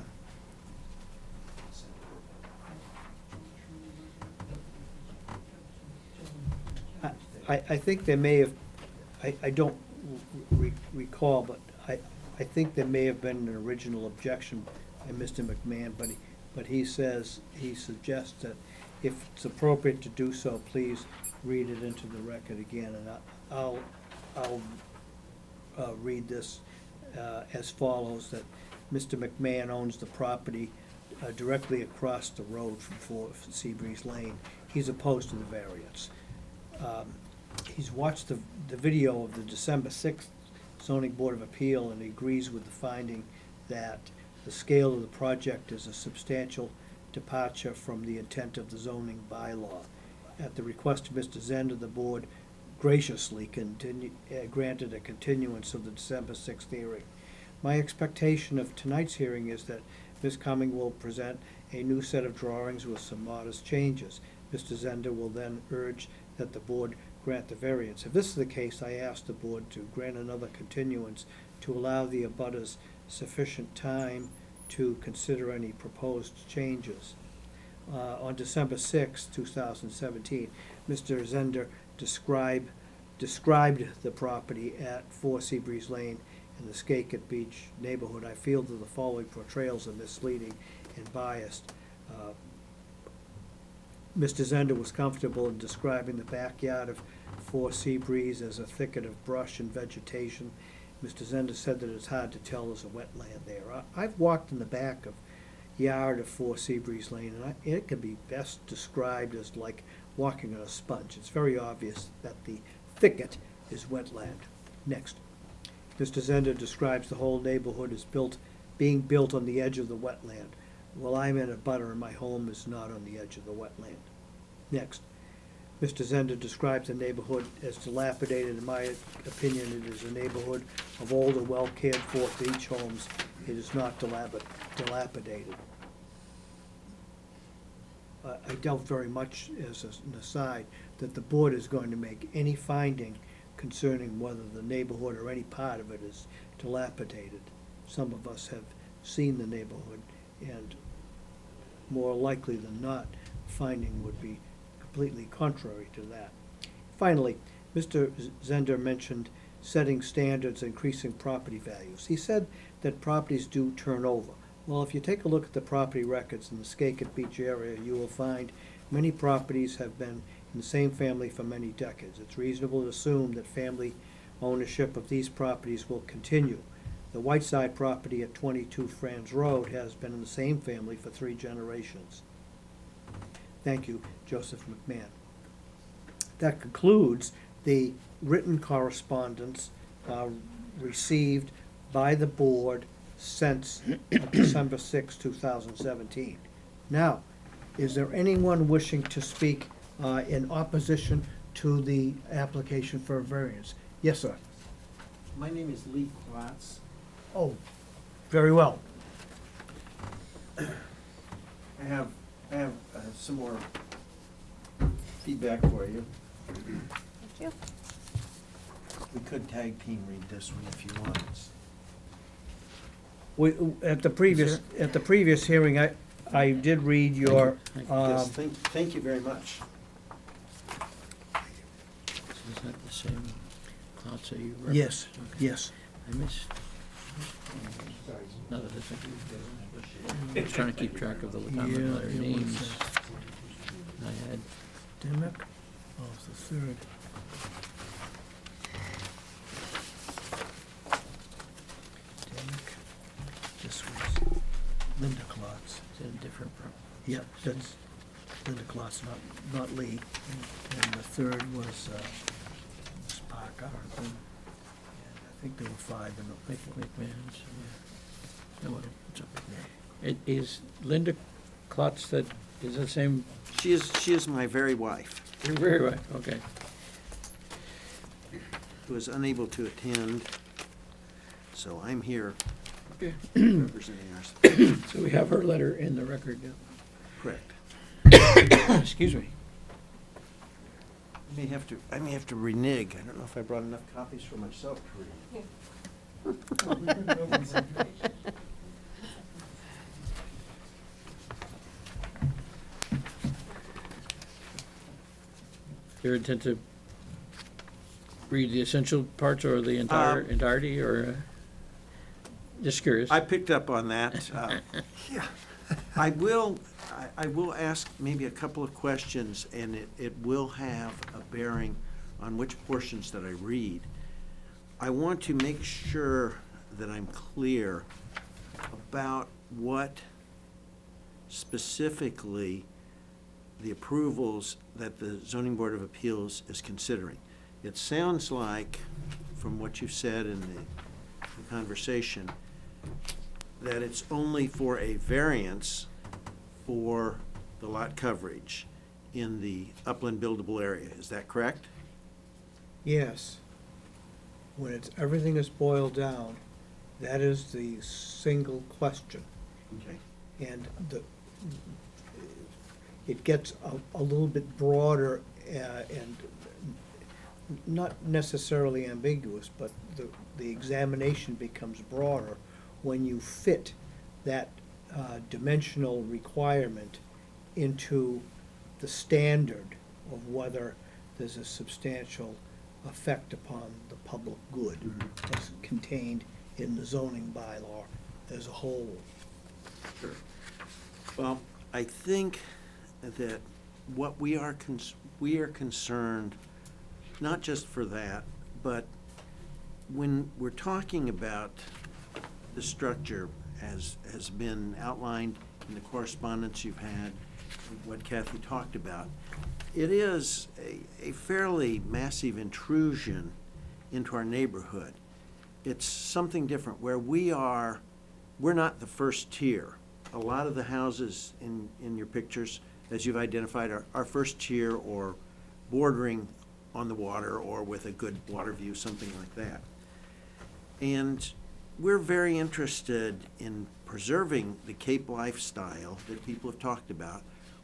I I think there may have, I don't recall, but I think there may have been an original objection by Mr. McMahon, but he suggests that if it's appropriate to do so, please read it into the record again, and I'll read this as follows, that Mr. McMahon owns the property directly across the road from 4 Seabreeze Lane. He's opposed to the variance. He's watched the video of the December 6th Zoning Board of Appeal, and he agrees with the finding that the scale of the project is a substantial departure from the intent of the zoning bylaw. At the request of Mr. Zender, the board graciously granted a continuance of the December 6th hearing. My expectation of tonight's hearing is that Ms. Cumming will present a new set of drawings with some modest changes. Mr. Zender will then urge that the board grant the variance. If this is the case, I ask the board to grant another continuance to allow the abutters sufficient time to consider any proposed changes. On December 6, 2017, Mr. Zender described the property at 4 Seabreeze Lane in the Skakit Beach neighborhood. I feel that the following portrayals are misleading and biased. Mr. Zender was comfortable in describing the backyard of 4 Seabreeze as a thicket of brush and vegetation Mr. Zender said that it's hard to tell there's a wetland there. I've walked in the back of yard of 4 Seabreeze Lane, and it can be best described as like walking on a sponge. It's very obvious that the thicket is wetland. Next. Mr. Zender describes the whole neighborhood as being built on the edge of the wetland. Well, I'm in a butter and my home is not on the edge of the wetland. Next. Mr. Zender describes the neighborhood as dilapidated. In my opinion, it is a neighborhood of old and well cared for to each homes. It is not dilapidated. I doubt very much, as an aside, that the board is going to make any finding concerning whether the neighborhood or any part of it is dilapidated. Some of us have seen the neighborhood, and more likely than not, finding would be completely contrary to that. Finally, Mr. Zender mentioned setting standards, increasing property values. He said that properties do turn over. Well, if you take a look at the property records in the Skakit Beach area, you will find many properties have been in the same family for many decades. It's reasonable to assume that family ownership of these properties will continue. The Whiteside property at 22 Franz Road has been in the same family for 3 generations. Thank you, Joseph McMahon. That concludes the written correspondence received by the board since December 6, 2017. Now, is there anyone wishing to speak in opposition to the application for a variance? Yes, sir. My name is Lee Klotz. Oh, very well. I have some more feedback for you. Thank you. We could tag team read this one if you want. At the previous hearing, I did read your, Yes, thank you very much. Is that the same clouds that you referenced? yes, Okay. yes. I missed. No, that's okay. I was trying to keep track of the common letter names. I had, Dimick, oh, it's the third. Dimick, this was Linda Klotz. is it a different Yep, that's Linda Klotz, not Lee. And the third was Ms. Parker. And I think there were 5 in the. McMahon's? Yeah. No, it's okay. It is Linda Klotz that is the same, She is my very wife, you're very right, okay. who is unable to attend, so I'm here Okay. representing us. So we have her letter in the record, yeah. Correct. Excuse me. I may have to renege. I don't know if I brought enough copies for myself to read. Your intent to read the essential parts or the entirety, or, just curious? I picked up on that. I will ask maybe a couple of questions, and it will have a bearing on which portions that I read. I want to make sure that I'm clear about what specifically the approvals that the Zoning Board of Appeals is considering. It sounds like, from what you've said in the conversation, that it's only for a variance for the lot coverage in the upland buildable area. Is that correct? Yes. When everything is boiled down, that is the single question. Okay. And it gets a little bit broader and not necessarily ambiguous, but the examination becomes broader when you fit that dimensional requirement into the standard of whether there's a substantial effect upon the public good as contained in the zoning bylaw as a whole. Sure. Well, I think that what we are concerned, not just for that, but when we're talking about the structure as has been outlined in the correspondence you've had, what Kathy talked about, it is a fairly massive intrusion into our neighborhood. It's something different where we're not the first tier. A lot of the houses in your pictures, as you've identified, are first tier or bordering on the water or with a good water view, something like that. And we're very interested in preserving the Cape lifestyle that people have talked about,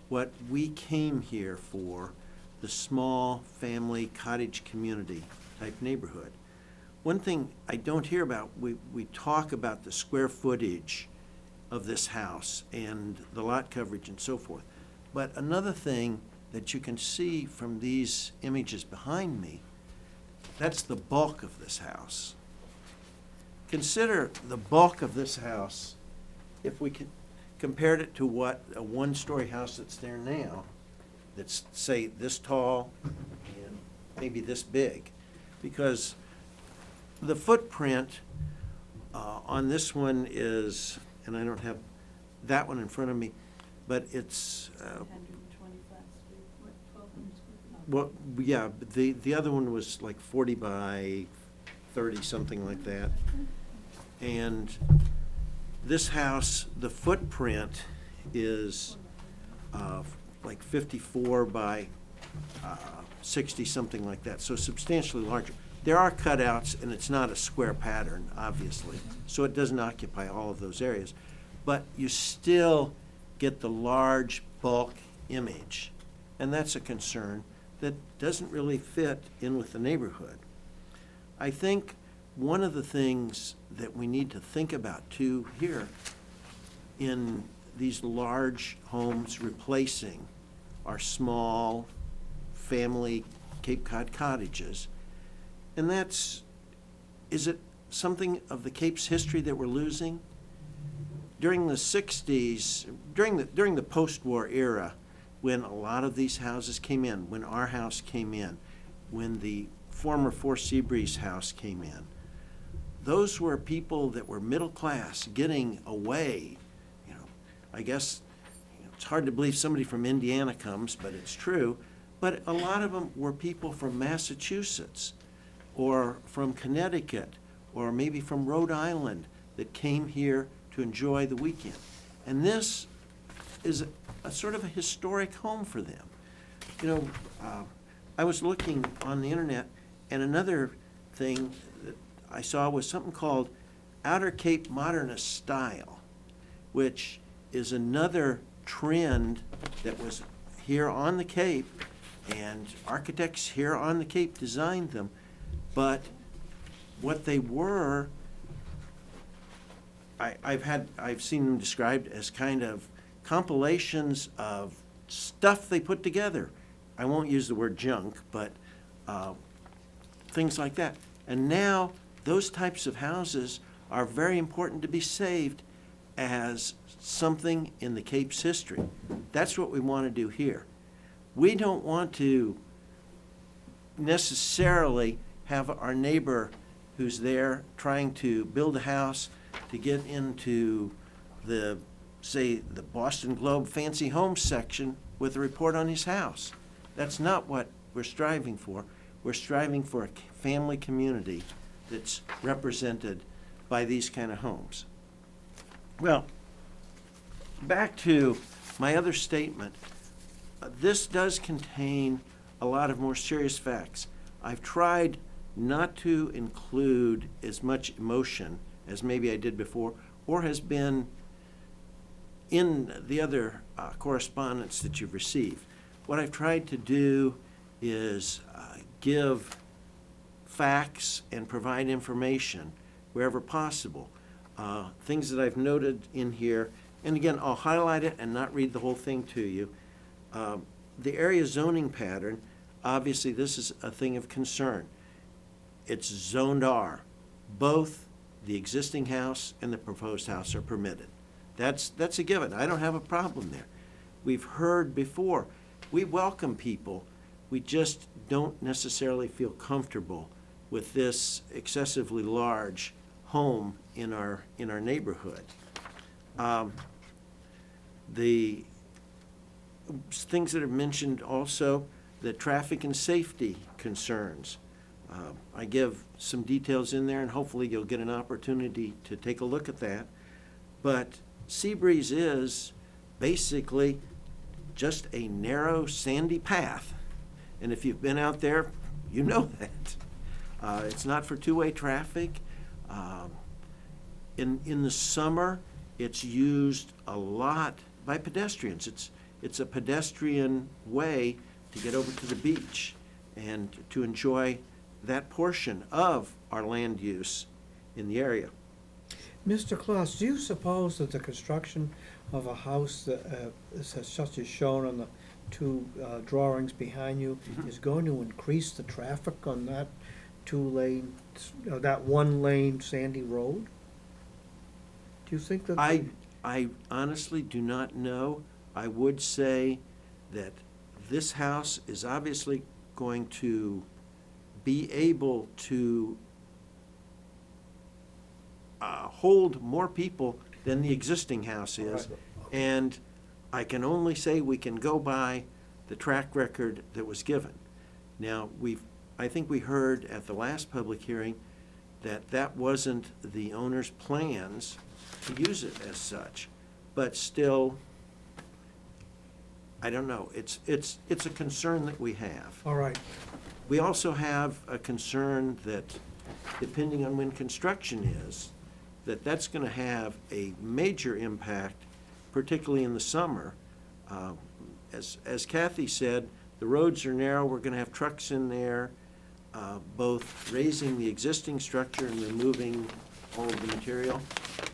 what we came here for, the small family cottage community type neighborhood. One thing I don't hear about, we talk about the square footage of this house and the lot coverage and so forth. But another thing that you can see from these images behind me, that's the bulk of this house. Consider the bulk of this house, if we compared it to what a one-story house that's there now, that's, say, this tall and maybe this big. Because the footprint on this one is, and I don't have that one in front of me, but it's, well, yeah, the other one was like 40 by 30, something like that. And this house, the footprint is like 54 by 60, something like that, so substantially larger. There are cutouts, and it's not a square pattern, obviously, so it doesn't occupy all of those areas. But you still get the large bulk image, and that's a concern that doesn't really fit in with the neighborhood. I think one of the things that we need to think about too here in these large homes replacing our small family Cape Cod cottages, and that's, is it something of the Cape's history that we're losing? During the 60s, during the post-war era, when a lot of these houses came in, when our house came in, when the former Four Seabreeze house came in, those were people that were middle class getting away. You know, I guess it's hard to believe somebody from Indiana comes, but it's true. But a lot of them were people from Massachusetts or from Connecticut or maybe from Rhode Island that came here to enjoy the weekend. And this is a sort of a historic home for them. You know, I was looking on the internet, and another thing that I saw was something called Outer Cape Modernist Style, which is another trend that was here on the Cape, and architects here on the Cape designed them. But what they were, I've seen them described as kind of compilations of stuff they put together. I won't use the word junk, but things like that. And now those types of houses are very important to be saved as something in the Cape's history. That's what we want to do here. We don't want to necessarily have our neighbor who's there trying to build a house to get into the, say, the Boston Globe fancy homes section with a report on his house. That's not what we're striving for. We're striving for a family community that's represented by these kind of homes. Well, back to my other statement. This does contain a lot of more serious facts. I've tried not to include as much emotion as maybe I did before, or has been in the other correspondence that you've received. What I've tried to do is give facts and provide information wherever possible. Things that I've noted in here, and again, I'll highlight it and not read the whole thing to you. The area zoning pattern, obviously this is a thing of concern. It's zoned R. Both the existing house and the proposed house are permitted. That's a given. I don't have a problem there. We've heard before, we welcome people. We just don't necessarily feel comfortable with this excessively large home in our neighborhood. The things that are mentioned also, the traffic and safety concerns. I give some details in there, and hopefully you'll get an opportunity to take a look at that. But Seabreeze is basically just a narrow, sandy path. And if you've been out there, you know that. It's not for two-way traffic. In the summer, it's used a lot by pedestrians. It's a pedestrian way to get over to the beach and to enjoy that portion of our land use in the area. Mr. Claus, do you suppose that the construction of a house that, such as shown on the two drawings behind you is going to increase the traffic on that two-lane, that one-lane sandy road? Do you think that? I honestly do not know. I would say that this house is obviously going to be able to hold more people than the existing house is. Right. And I can only say we can go by the track record that was given. Now, I think we heard at the last public hearing that that wasn't the owner's plans to use it as such. But still, I don't know. It's a concern that we have. All right. We also have a concern that, depending on when construction is, that's going to have a major impact, particularly in the summer. As Kathy said, the roads are narrow. We're going to have trucks in there, both raising the existing structure and removing all of the material,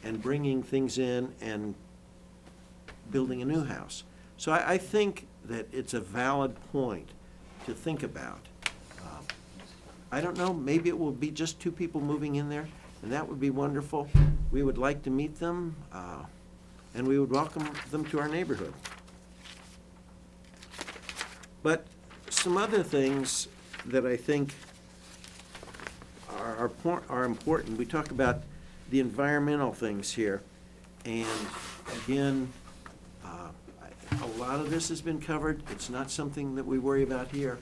and bringing things in and building a new house. So I think that it's a valid point to think about. I don't know, maybe it will be just two people moving in there, and that would be wonderful. We would like to meet them, and we would welcome them to our neighborhood. But some other things that I think are important, we talk about the environmental things here, and again, a lot of this has been covered. It's not something that we worry about here,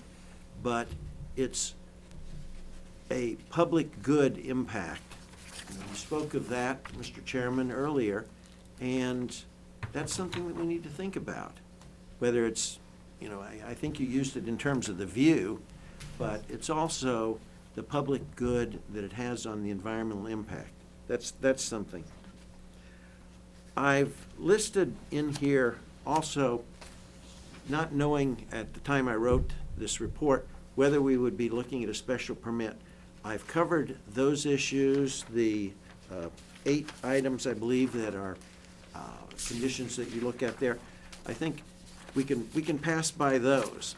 but it's a public good impact. You spoke of that, Mr. Chairman, earlier, and that's something that we need to think about. Whether it's, I think you used it in terms of the view, but it's also the public good that it has on the environmental impact. That's something. I've listed in here also, not knowing at the time I wrote this report whether we would be looking at a special permit. I've covered those issues, the 8 items, I believe, that are conditions that you look at there. I think we can pass by those.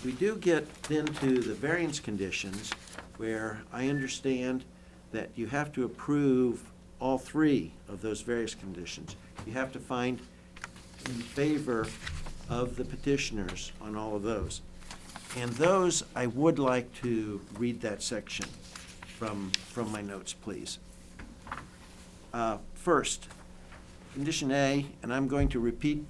We do get then to the variance conditions, where I understand that you have to approve all 3 of those various conditions. You have to find in favor of the petitioners on all of those. And those, I would like to read that section from my notes, please. First, condition A, and I'm going to repeat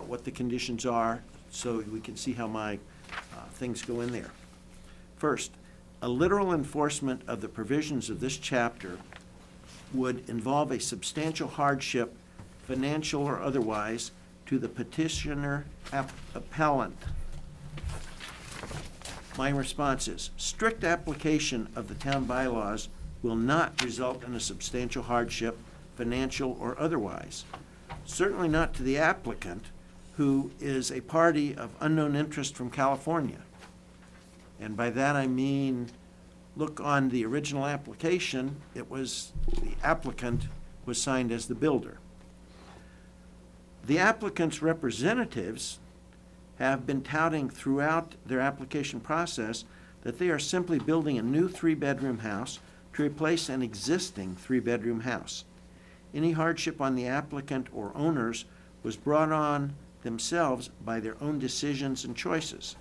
what the conditions are so we can see how my things go in there. First, a literal enforcement of the provisions of this chapter would involve a substantial hardship, financial or otherwise, to the petitioner appellant. My response is, strict application of the town bylaws will not result in a substantial hardship, financial or otherwise. Certainly not to the applicant, who is a party of unknown interest from California. And by that I mean, look on the original application, it was the applicant was signed as the builder. The applicant's representatives have been touting throughout their application process that they are simply building a new 3-bedroom house to replace an existing 3-bedroom house. Any hardship on the applicant or owners was brought on themselves by their own decisions and choices.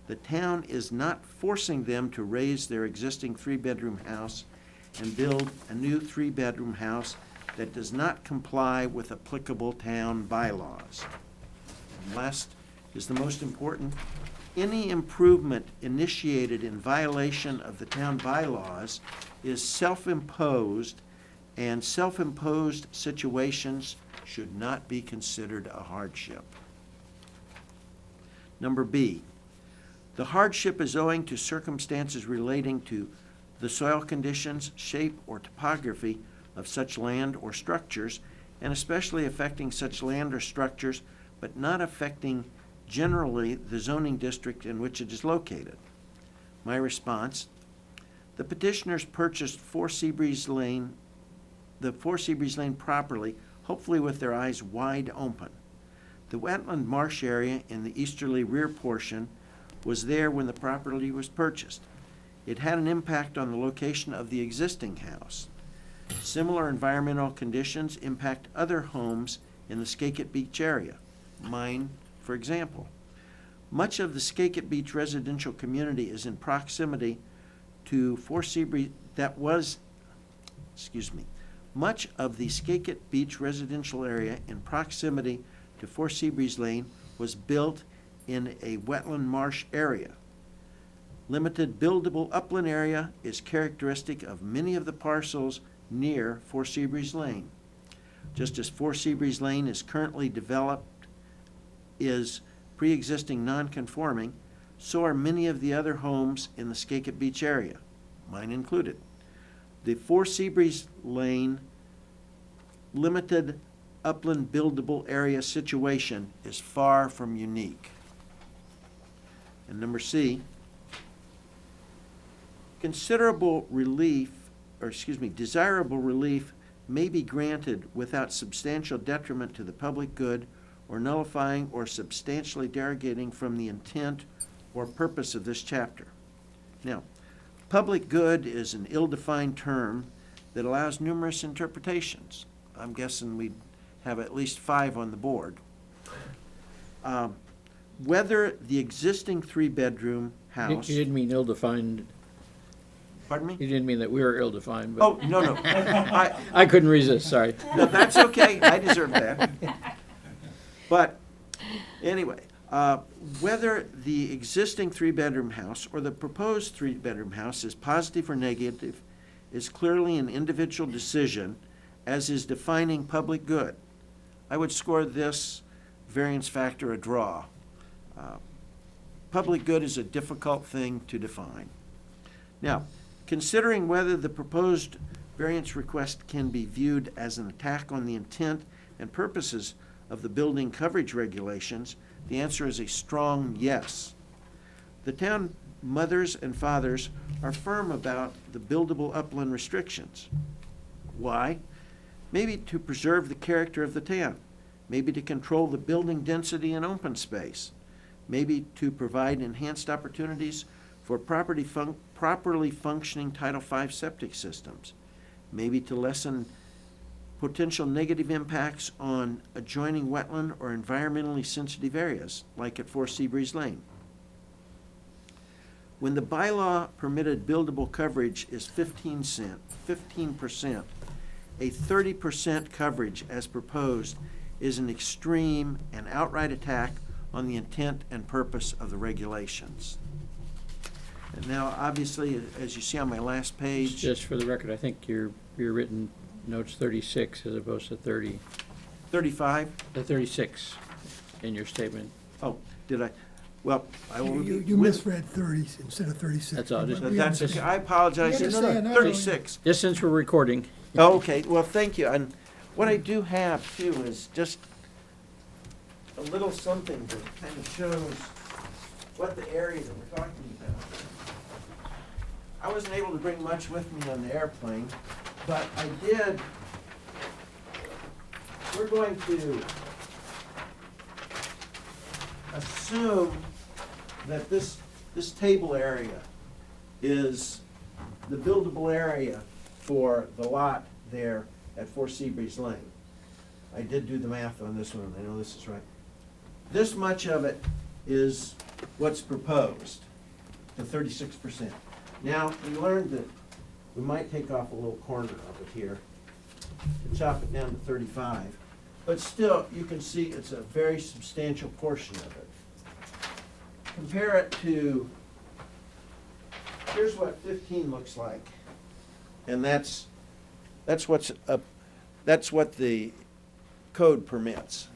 The town is not forcing them to raise their existing three-bedroom house and build a new three-bedroom house that does not comply with applicable town bylaws. And last is the most important. Any improvement initiated in violation of the town bylaws is self-imposed, and self-imposed situations should not be considered a hardship. Number B, the hardship is owing to circumstances relating to the soil conditions, shape, or topography of such land or structures, and especially affecting such land or structures, but not affecting generally the zoning district in which it is located. My response, the petitioners purchased the 4 Seabreeze Lane properly, hopefully with their eyes wide open. The wetland marsh area in the easterly rear portion was there when the property was purchased. It had an impact on the location of the existing house. Similar environmental conditions impact other homes in the Skakit Beach area, mine, for example. Much of the Skakit Beach residential community is in proximity to 4 Seabreeze, much of the Skakit Beach residential area in proximity to 4 Seabreeze Lane was built in a wetland marsh area. Limited buildable upland area is characteristic of many of the parcels near 4 Seabreeze Lane. Just as 4 Seabreeze Lane is currently developed, is pre-existing non-conforming, so are many of the other homes in the Skakit Beach area, mine included. The 4 Seabreeze Lane limited upland buildable area situation is far from unique. And number C, desirable relief may be granted without substantial detriment to the public good or nullifying or substantially derogating from the intent or purpose of this chapter. Now, public good is an ill-defined term that allows numerous interpretations. I'm guessing we'd have at least 5 on the board. Whether the existing 3-bedroom house... You didn't mean ill-defined, Pardon me? you didn't mean that we were ill-defined, but Oh, no. I couldn't resist, sorry. No, that's okay. I deserve that. But anyway, whether the existing 3-bedroom house or the proposed 3-bedroom house is positive or negative is clearly an individual decision, as is defining public good. I would score this variance factor a draw. Public good is a difficult thing to define. Now, considering whether the proposed variance request can be viewed as an attack on the intent and purposes of the building coverage regulations, the answer is a strong yes. The town mothers and fathers are firm about the buildable upland restrictions. Why? Maybe to preserve the character of the town, maybe to control the building density and open space, maybe to provide enhanced opportunities for properly functioning Title V septic systems, maybe to lessen potential negative impacts on adjoining wetland or environmentally sensitive areas, like at 4 Seabreeze Lane. When the bylaw permitted buildable coverage is 15%, a 30% coverage as proposed is an extreme and outright attack on the intent and purpose of the regulations. And now, obviously, as you see on my last page, Just for the record, I think your written note's 36 as opposed to 30. 35. The 36 in your statement. Oh, did I? Well, I will. You misread 30 instead of 36. That's all, just- That's okay. I apologize. You It's understand that, 36. Just since we're recording. Oh, okay, well, thank you. And what I do have too is just a little something that kind of shows what the area that we're talking about. I wasn't able to bring much with me on the airplane, but I did. We're going to assume that this table area is the buildable area for the lot there at 4 Seabreeze Lane. I did do the math on this one, I know this is right. This much of it is what's proposed. to 36%. Now, we learned that we might take off a little corner of it here to chop it down to 35, but still, you can see it's a very substantial portion of it. Compare it to, here's what 15 looks like, and that's what the code permits.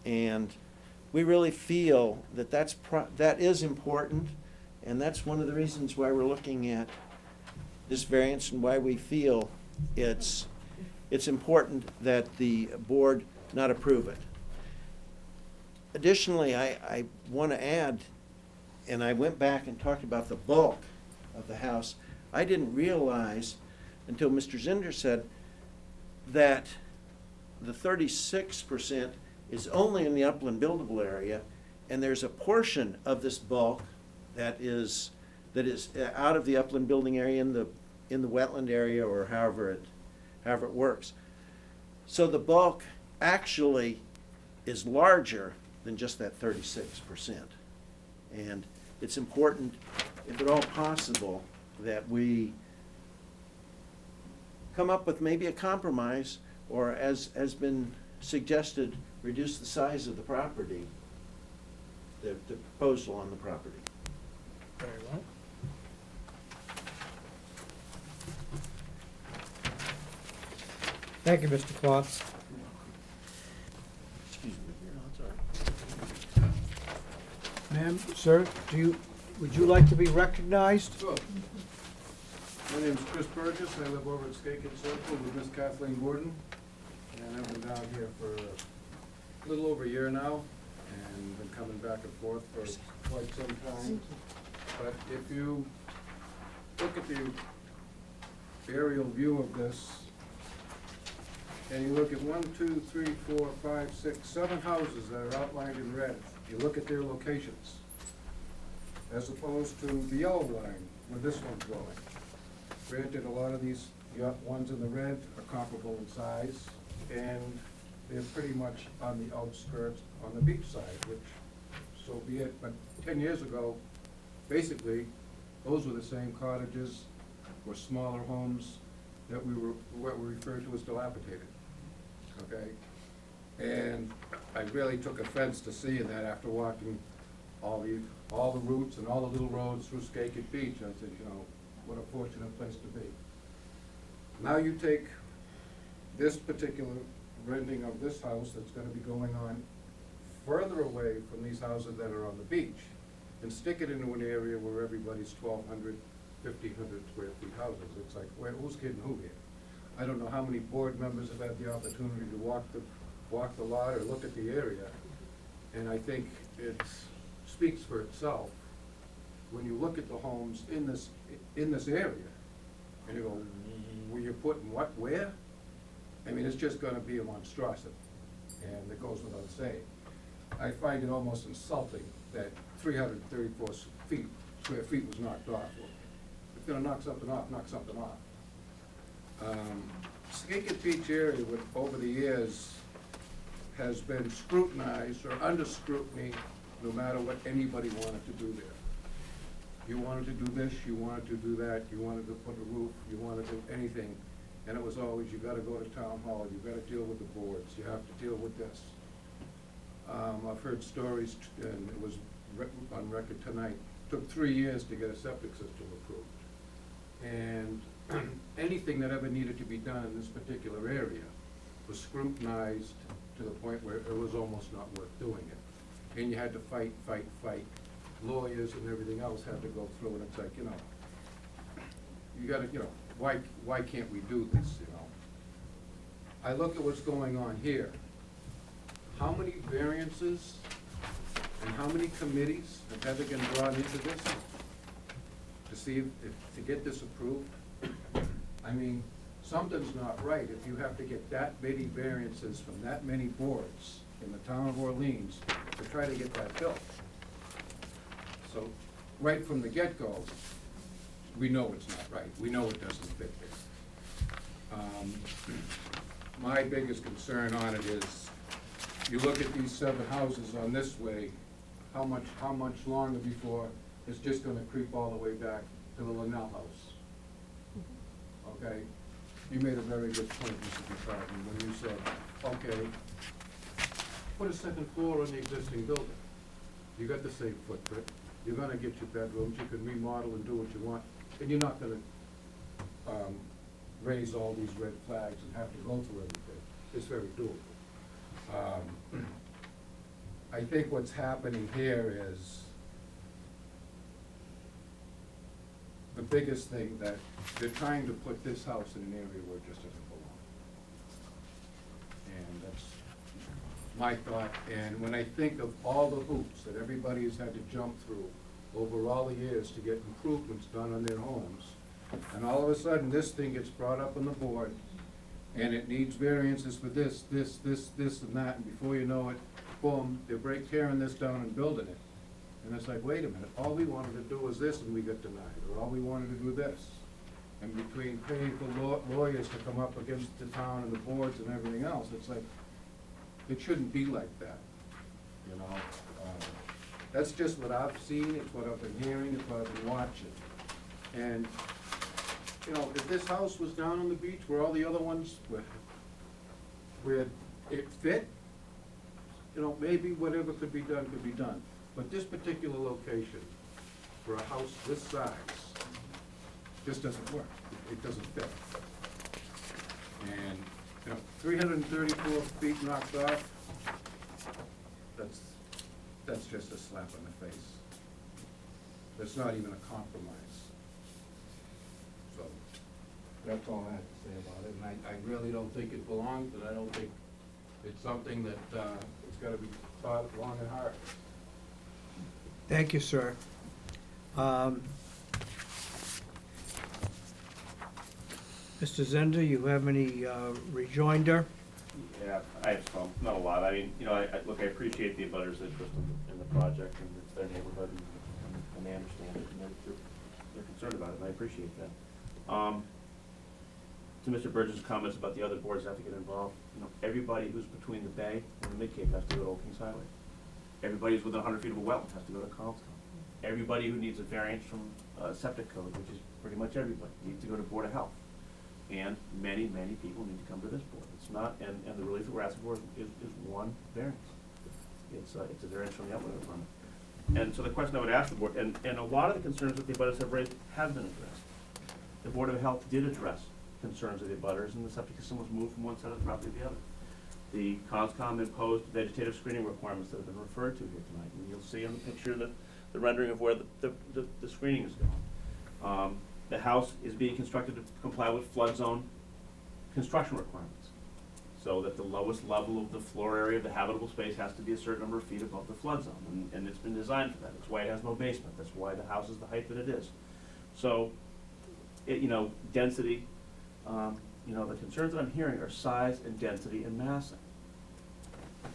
And we really feel that that is important, and that's one of the reasons why we're looking at this variance and why we feel it's important that the board not approve it. Additionally, I want to add, and I went back and talked about the bulk of the house. I didn't realize until Mr. Zender said that the 36% is only in the upland buildable area, and there's a portion of this bulk that is out of the upland building area in the wetland area, or however it works. So the bulk actually is larger than just that 36%. And it's important, if at all possible, that we come up with maybe a compromise, or as has been suggested, reduce the size of the property, the proposal on the property. Very well. Thank you, Mr. Klotz. Excuse me, that's all right. Ma'am, sir, would you like to be recognized? Sure. My name's Chris Burgess. I live over at Skaken Circle with Miss Kathleen Gordon. And I've been down here for a little over a year now, and been coming back and forth for quite some time. But if you look at the aerial view of this, and you look at 1, 2, 3, 4, 5, 6, 7 houses that are outlined in red, you look at their locations, as opposed to the yellow line where this one's going. Granted, a lot of these ones in the red are comparable in size, and they're pretty much on the outskirts on the beach side, which, so be it. But 10 years ago, basically, those were the same cottages, or smaller homes that what we refer to as dilapidated, okay? And I really took offense to seeing that after walking all the routes and all the little roads through Skaken Beach. I said, you know, what a fortunate place to be. Now you take this particular rendering of this house that's gonna be going on further away from these houses that are on the beach, and stick it into an area where everybody's 1,200, 1,500 square feet houses. It's like, who's kidding who here? I don't know how many board members have had the opportunity to walk the lot or look at the area, and I think it speaks for itself when you look at the homes in this area, and you go, were you putting what, where? I mean, it's just gonna be a monstrosity, and it goes without saying. I find it almost insulting that 334 square feet was knocked off. If you're gonna knock something off, knock something off. Skaken Beach area, over the years, has been scrutinized or under scrutiny, no matter what anybody wanted to do there. You wanted to do this, you wanted to do that, you wanted to put a roof, you wanted to do anything, and it was always, you gotta go to town hall, you gotta deal with the boards, you have to deal with this. I've heard stories, and it was on record tonight, took 3 years to get a septic system approved. And anything that ever needed to be done in this particular area was scrutinized to the point where it was almost not worth doing it. And you had to fight. Lawyers and everything else had to go through, and it's like, you know, you gotta, you know, why can't we do this, you know? I look at what's going on here. How many variances and how many committees have ever been brought into this to see to get this approved? I mean, something's not right if you have to get that many variances from that many boards in the town of Orleans to try to get that built. So, right from the get-go, we know it's not right. We know it doesn't fit there. My biggest concern on it is, you look at these 7 houses on this way, how much longer before is just gonna creep all the way back to the Linnell house. Okay? You made a very good point, Mr. McCartney, when you said, okay, put a second floor on the existing building. You got the same footprint, you're gonna get your bedrooms, you can remodel and do what you want, and you're not gonna, raise all these red flags and have to go through everything. It's very doable. I think what's happening here is the biggest thing, that they're trying to put this house in an area where it just doesn't belong. And that's my thought, and when I think of all the hoops that everybody has had to jump through over all the years to get improvements done on their homes, and all of a sudden, this thing gets brought up on the board, and it needs variances for this, and that, and before you know it, boom, they're tearing this down and building it. And it's like, wait a minute, all we wanted to do was this and we got denied, or all we wanted to do this. And between paying for lawyers to come up against the town and the boards and everything else, it's like, it shouldn't be like that, you know? That's just what I've seen, it's what I've been hearing, it's what I've been watching. And, you know, if this house was down on the beach where all the other ones were, where it fit, you know, maybe whatever could be done. But this particular location, for a house this size, just doesn't work. It doesn't fit. And, you know, 334 feet knocked off, that's just a slap in the face. That's not even a compromise. So, that's all I have to say about it. And I really don't think it belongs, and I don't think it's something that, it's gotta be thought long and hard. Thank you, sir. Mr. Zender, you have any rejoinder? Yeah, I have some, not a lot. I mean, you know, look, I appreciate the abutters' interest in the project, and it's their neighborhood, and they understand it, and they're concerned about it, and I appreciate that. To Mr. Burgess' comments about the other boards that have to get involved, you know, everybody who's between the Bay and the Mid-Cape has to go to Old Kings Highway. Everybody who's within 100 feet of a wetland has to go to Carlton. Everybody who needs a variance from septic code, which is pretty much everybody, needs to go to Board of Health. And many, many people need to come to this board. It's not, and the relief that we're asking for is one variance. It's a variance from the upland permit. And so the question I would ask the board, and a lot of the concerns that the abutters have raised have been addressed. The Board of Health did address concerns of the abutters, and the septic system was moved from one side of the property to the other. The CONSCOM imposed vegetative screening requirements that have been referred to here tonight, and you'll see on the picture the rendering of where the screening is going. The house is being constructed to comply with flood zone construction requirements, so that the lowest level of the floor area of the habitable space has to be a certain number of feet above the flood zone, and it's been designed for that. That's why it has no basement. That's why the house is the height that it is. So, you know, density, you know, the concerns that I'm hearing are size and density and massing.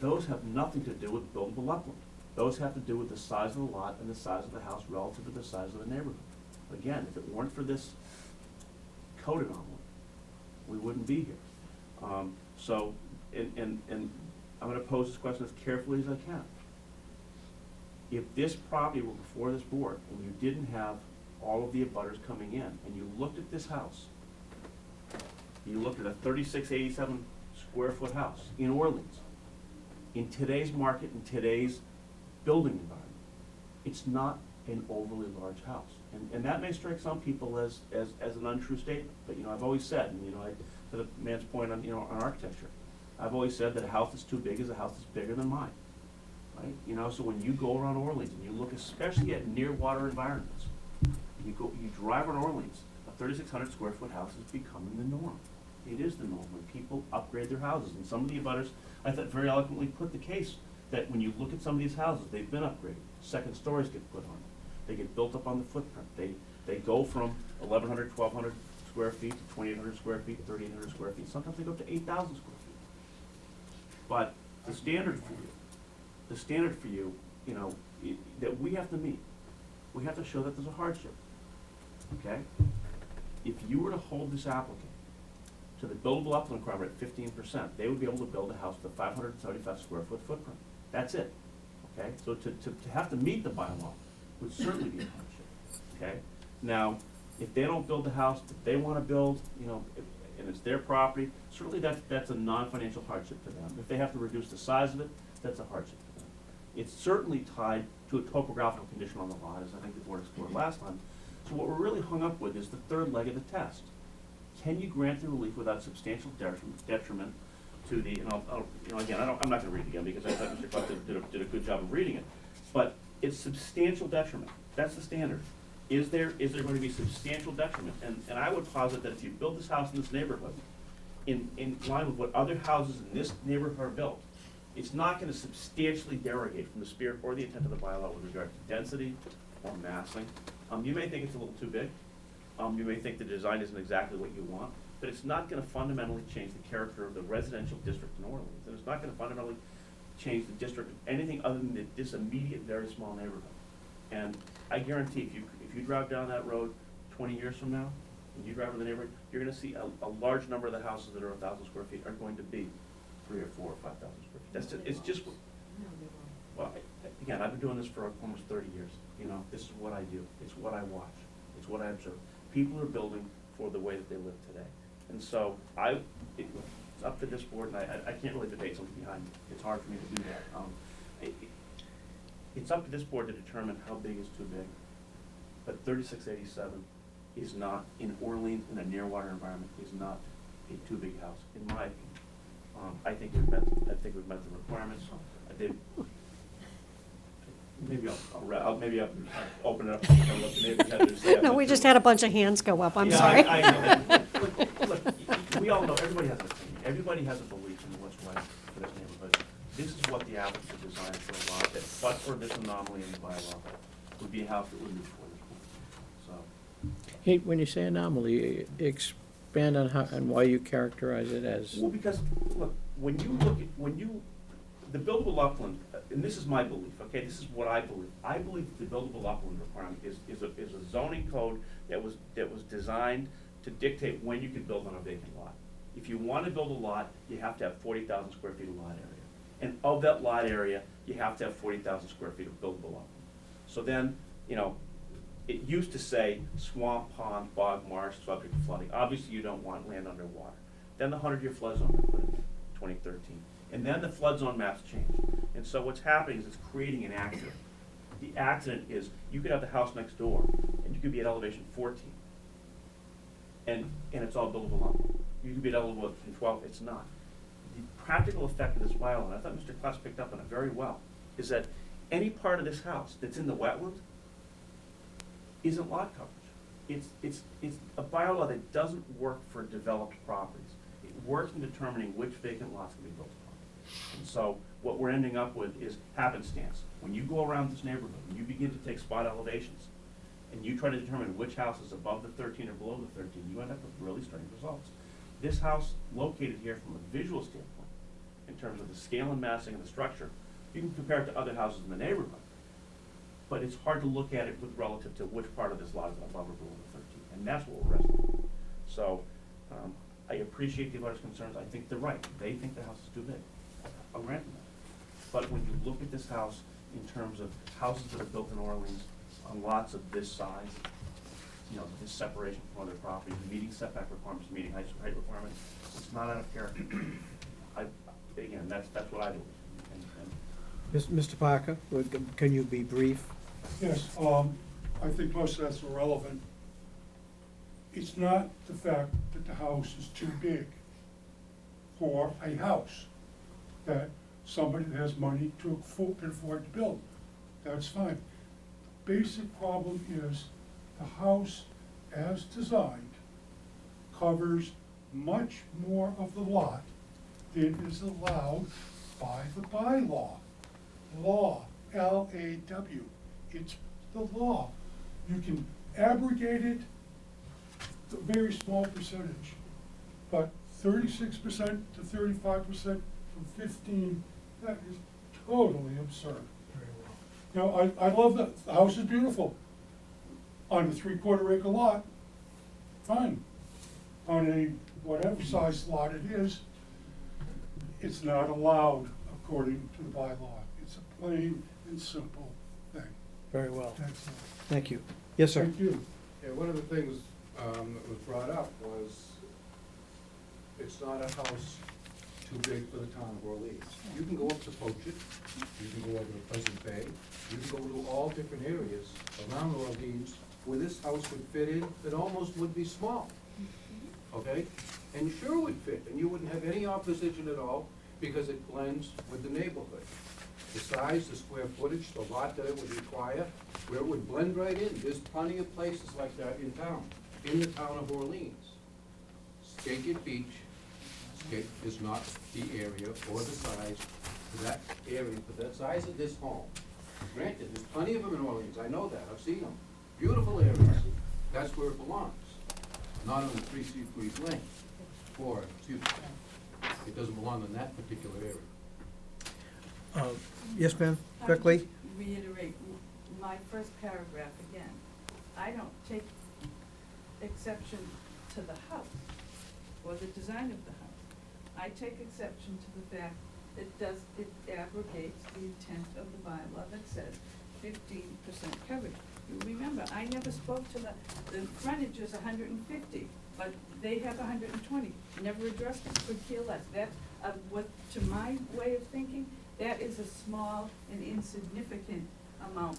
Those have nothing to do with buildable upland. Those have to do with the size of the lot and the size of the house relative to the size of the neighborhood. Again, if it weren't for this code anomaly, we wouldn't be here. So, and I'm gonna pose this question as carefully as I can. If this property were before this board, and you didn't have all of the abutters coming in, and you looked at this house, you looked at a 3687 square foot house in Orleans, in today's market, in today's building environment, it's not an overly large house. And that may strike some people as an untrue statement, but, you know, I've always said, and, you know, to the man's point on, you know, on architecture, I've always said that a house that's too big is a house that's bigger than mine, right? You know, so when you go around Orleans and you look especially at near water environments, you drive around Orleans, a 3,600 square foot house is becoming the norm. It is the norm when people upgrade their houses, and some of the abutters, I thought, very eloquently put the case that when you look at some of these houses, they've been upgraded. Second stories get put on. They get built up on the footprint. They go from 1,100, 1,200 square feet to 2,800 square feet, 3,800 square feet. Sometimes they go up to 8,000 square feet. But the standard for you, you know, that we have to meet, we have to show that there's a hardship, okay? If you were to hold this applicant to the buildable upland requirement at 15%, they would be able to build a house with a 575 square foot footprint. That's it, okay? So to have to meet the bylaw, would certainly be a hardship, okay? Now, if they don't build the house that they wanna build, you know, and it's their property, certainly that's a non-financial hardship to them. If they have to reduce the size of it, that's a hardship to them. It's certainly tied to a topographical condition on the lot, as I think the board explored last time. So what we're really hung up with is the third leg of the test. Can you grant the relief without substantial detriment to the, and again, I'm not gonna read it again, because I thought Mr. Clark did a good job of reading it, but it's substantial detriment, that's the standard. Is there going to be substantial detriment? And I would posit that if you build this house in this neighborhood, in line with what other houses in this neighborhood are built, it's not gonna substantially derogate from the spirit or the intent of the bylaw with regard to density or massing. You may think it's a little too big, you may think the design isn't exactly what you want, but it's not gonna fundamentally change the character of the residential district in Orleans, and it's not gonna fundamentally change the district of anything other than this immediate, very small neighborhood. And I guarantee, if you drive down that road 20 years from now, and you drive in the neighborhood, you're gonna see a large number of the houses that are 1,000 square feet are going to be 3,000 or 4,000 or 5,000 square feet. That's just, it's just, well, again, I've been doing this for almost 30 years. You know, this is what I do. It's what I watch. It's what I observe. People are building for the way that they live today. And so it's up to this board, and I can't really debate something behind it. It's hard for me to do that. It's up to this board to determine how big is too big. But 3687 is not, in Orleans, in a near water environment, is not a too big house, in my opinion. I think we've met the requirements. Maybe I'll open it up and let the neighbors have their say. No, we just had a bunch of hands go up, I'm Yeah, sorry. I know. Look, we all know, everybody has an opinion, everybody has a belief in what's right for this neighborhood. This is what the applicant designed for a lot, that, but for this anomaly in the bylaw, would be a house that would move toward this point, so. Hey, when you say anomaly, expand on how, and why you characterize it as, Well, because, look, the buildable upland, and this is my belief, okay, this is what I believe. I believe that the buildable upland requirement is a zoning code that was designed to dictate when you could build on a vacant lot. If you want to build a lot, you have to have 40,000 square feet of lot area. And of that lot area, you have to have 40,000 square feet of buildable upland. So then, you know, it used to say swamp, pond, bog, marsh, subject to flooding. Obviously, you don't want land underwater. Then the 100-year flood zone was put in 2013. And then the flood zone maps changed. And so what's happening is it's creating an accident. The accident is you could have the house next door, and you could be at elevation 14. And it's all buildable upland. You could be at elevation 12, it's not. The practical effect of this bylaw, and I thought Mr. Klass picked up on it very well, is that any part of this house that's in the wetland isn't lot coverage. It's a bylaw that doesn't work for developed properties. It works in determining which vacant lots can be built upon. And so what we're ending up with is happenstance. When you go around this neighborhood, and you begin to take spot elevations, and you try to determine which house is above the 13 or below the 13, you end up with really strange results. This house, located here from a visual standpoint, in terms of the scale and massing of the structure, you can compare it to other houses in the neighborhood. But it's hard to look at it with relative to which part of this lot is above or below the 13, and that's what we're wrestling with. So, I appreciate the abutters' concerns. I think they're right. They think the house is too big. I'll grant them that. But when you look at this house in terms of houses that are built in Orleans on lots of this size, you know, this separation from other properties, meeting setback requirements, meeting height requirements, it's not out of character. Again, that's what I believe. Mr. Parker, can you be brief? Yes, I think most of that's irrelevant. It's not the fact that the house is too big for a house that somebody that has money to can afford to build. That's fine. The basic problem is the house, as designed, covers much more of the lot than is allowed by the bylaw. Law, L-A-W. It's the law. You can abrogate it to a very small percentage, but 36% to 35% from 15, that is totally absurd. You know, I love that. The house is beautiful. On a 3/4 acre lot, fine. On a whatever size lot it is, it's not allowed according to the bylaw. It's a plain and simple thing. Very well. Excellent. Thank you. Yes, sir. Thank you. Yeah, one of the things that was brought up was, it's not a house too big for the town of Orleans. You can go up to Pochit, you can go over to Pleasant Bay, you can go to all different areas around Orleans where this house would fit in, that almost would be small, okay? And sure would fit, and you wouldn't have any opposition at all, because it blends with the neighborhood. The size, the square footage, the lot that it would require, where it would blend right in. There's plenty of places like that in town, in the town of Orleans. Skagit Beach, is not the area or the size for that area, for that size of this home. Granted, there's plenty of them in Orleans, I know that, I've seen them. Beautiful areas, that's where it belongs. Not on the 3 Seafreeze Lane, or, excuse me, it doesn't belong in that particular area. Yes, ma'am, I would quickly? just reiterate my first paragraph again. I don't take exception to the house or the design of the house. I take exception to the fact it abrogates the intent of the bylaw that says 15% coverage. You remember, I never spoke to the frontage is 150, but they have 120. Never addressed it, could care less. That's what, to my way of thinking, that is a small and insignificant amount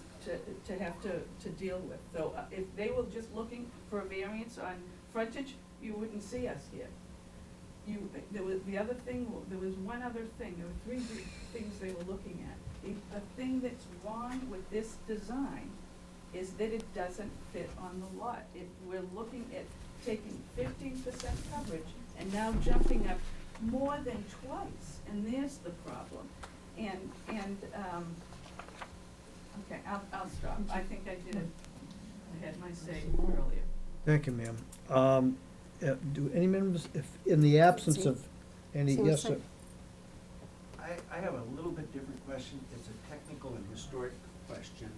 to have to deal with. So if they were just looking for a variance on frontage, you wouldn't see us here. There was one other thing, there were 3 big things they were looking at. The thing that's wrong with this design is that it doesn't fit on the lot. If we're looking at taking 15% coverage and now jumping up more than twice, and there's the problem. Okay, I'll stop. I think I did it. I had my say earlier. Thank you, ma'am. Do any members, if, in the absence of any, See yes, what's sir? I have a little bit different question. It's a technical and historic question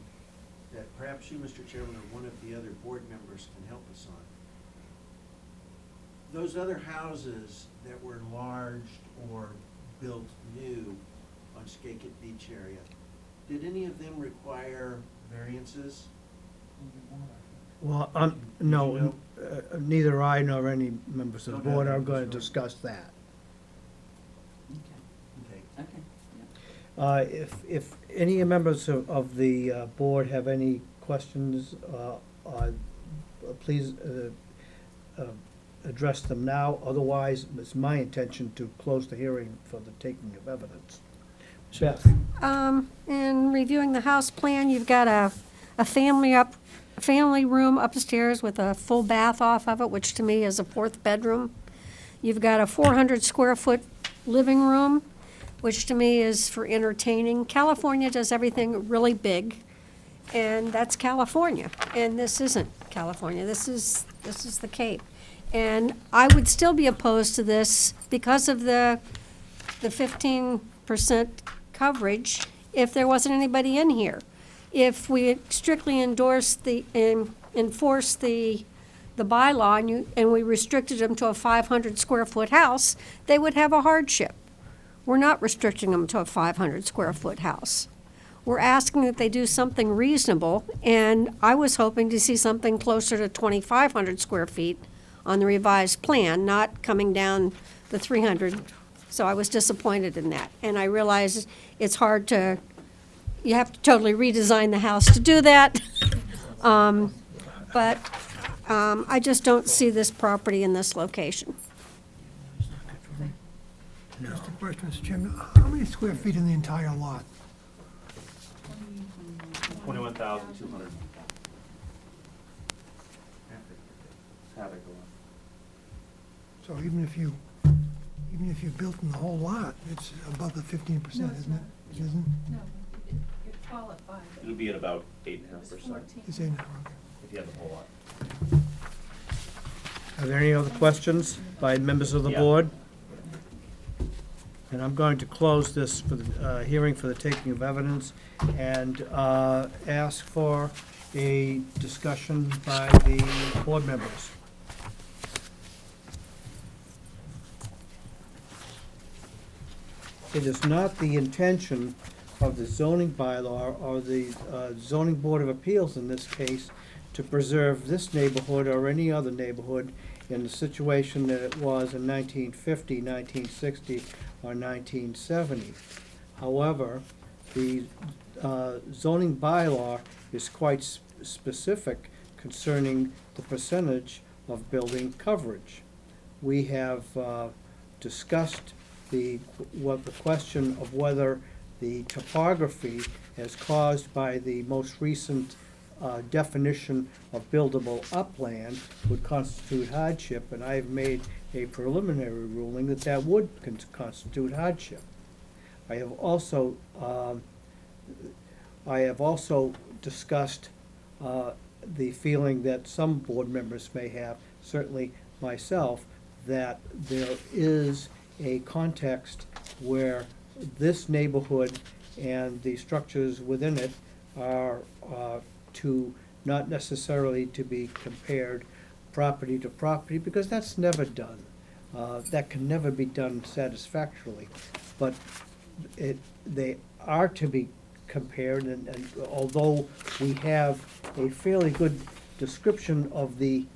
that perhaps you, Mr. Chairman, or one of the other board members can help us on. Those other houses that were enlarged or built new on Skagit Beach area, did any of them require variances? Well, Do no, you neither I nor any members of the Don't have board are any going to historic. discuss that. Okay. If any members of the board have any questions, please address them now. Otherwise, it's my intention to close the hearing for the taking of evidence. Beth? In reviewing the house plan, you've got a family room upstairs with a full bath off of it, which to me is a 4th bedroom. You've got a 400 square foot living room, which to me is for entertaining. California does everything really big, and that's California. And this isn't California. This is the Cape. And I would still be opposed to this because of the 15% coverage if there wasn't anybody in here. If we strictly enforce the bylaw and we restricted them to a 500 square foot house, they would have a hardship. We're not restricting them to a 500 square foot house. We're asking that they do something reasonable, and I was hoping to see something closer to 2,500 square feet on the revised plan, not coming down the 300. So I was disappointed in that. And I realize it's hard to, you have to totally redesign the house to do that. But I just don't see this property in this location. Just a question, Mr. Chairman. How many square feet in the entire lot? 21,200. Have it go on. So even if you built in the whole lot, it's above the 15%, isn't it? It isn't? No, it qualifies. It'll be at about 8.5% It's in, okay. if you have the whole lot. Are there any other questions by members of the Yeah. board? And I'm going to close this for the hearing for the taking of evidence and ask for a discussion by the board members. It is not the intention of the zoning bylaw or the zoning board of appeals in this case to preserve this neighborhood or any other neighborhood in the situation that it was in 1950, 1960, or 1970. However, the zoning bylaw is quite specific concerning the percentage of building coverage. We have discussed the question of whether the topography as caused by the most recent definition of buildable upland would constitute hardship, and I have made a preliminary ruling that that would constitute hardship. I have also discussed the feeling that some board members may have, certainly myself, that there is a context where this neighborhood and the structures within it are not necessarily to be compared property to property, because that's never done. That can never be done satisfactorily. But they are to be compared, and although we have a fairly good description of the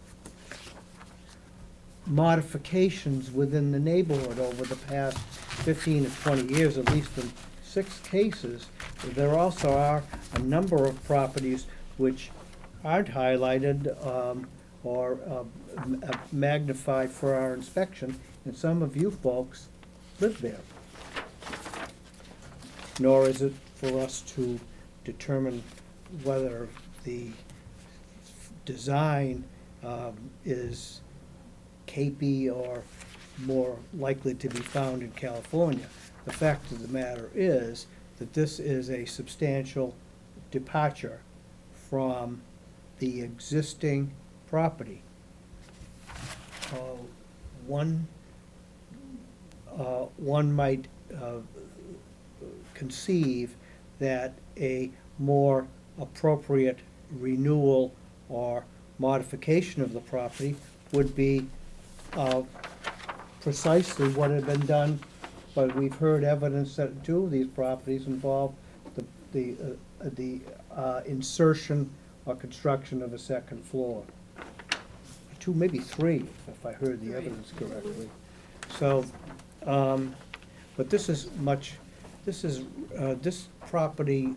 modifications within the neighborhood over the past 15 to 20 years, at least in 6 cases, there also are a number of properties which aren't highlighted or magnified for our inspection, and some of you folks live there. Nor is it for us to determine whether the design is capey or more likely to be found in California. The fact of the matter is that this is a substantial departure from the existing property. One might conceive that a more appropriate renewal or modification of the property would be precisely what had been done, but we've heard evidence that 2 of these properties involve the insertion or construction of a second floor. 2, maybe 3, if I heard the evidence correctly. So, but this property,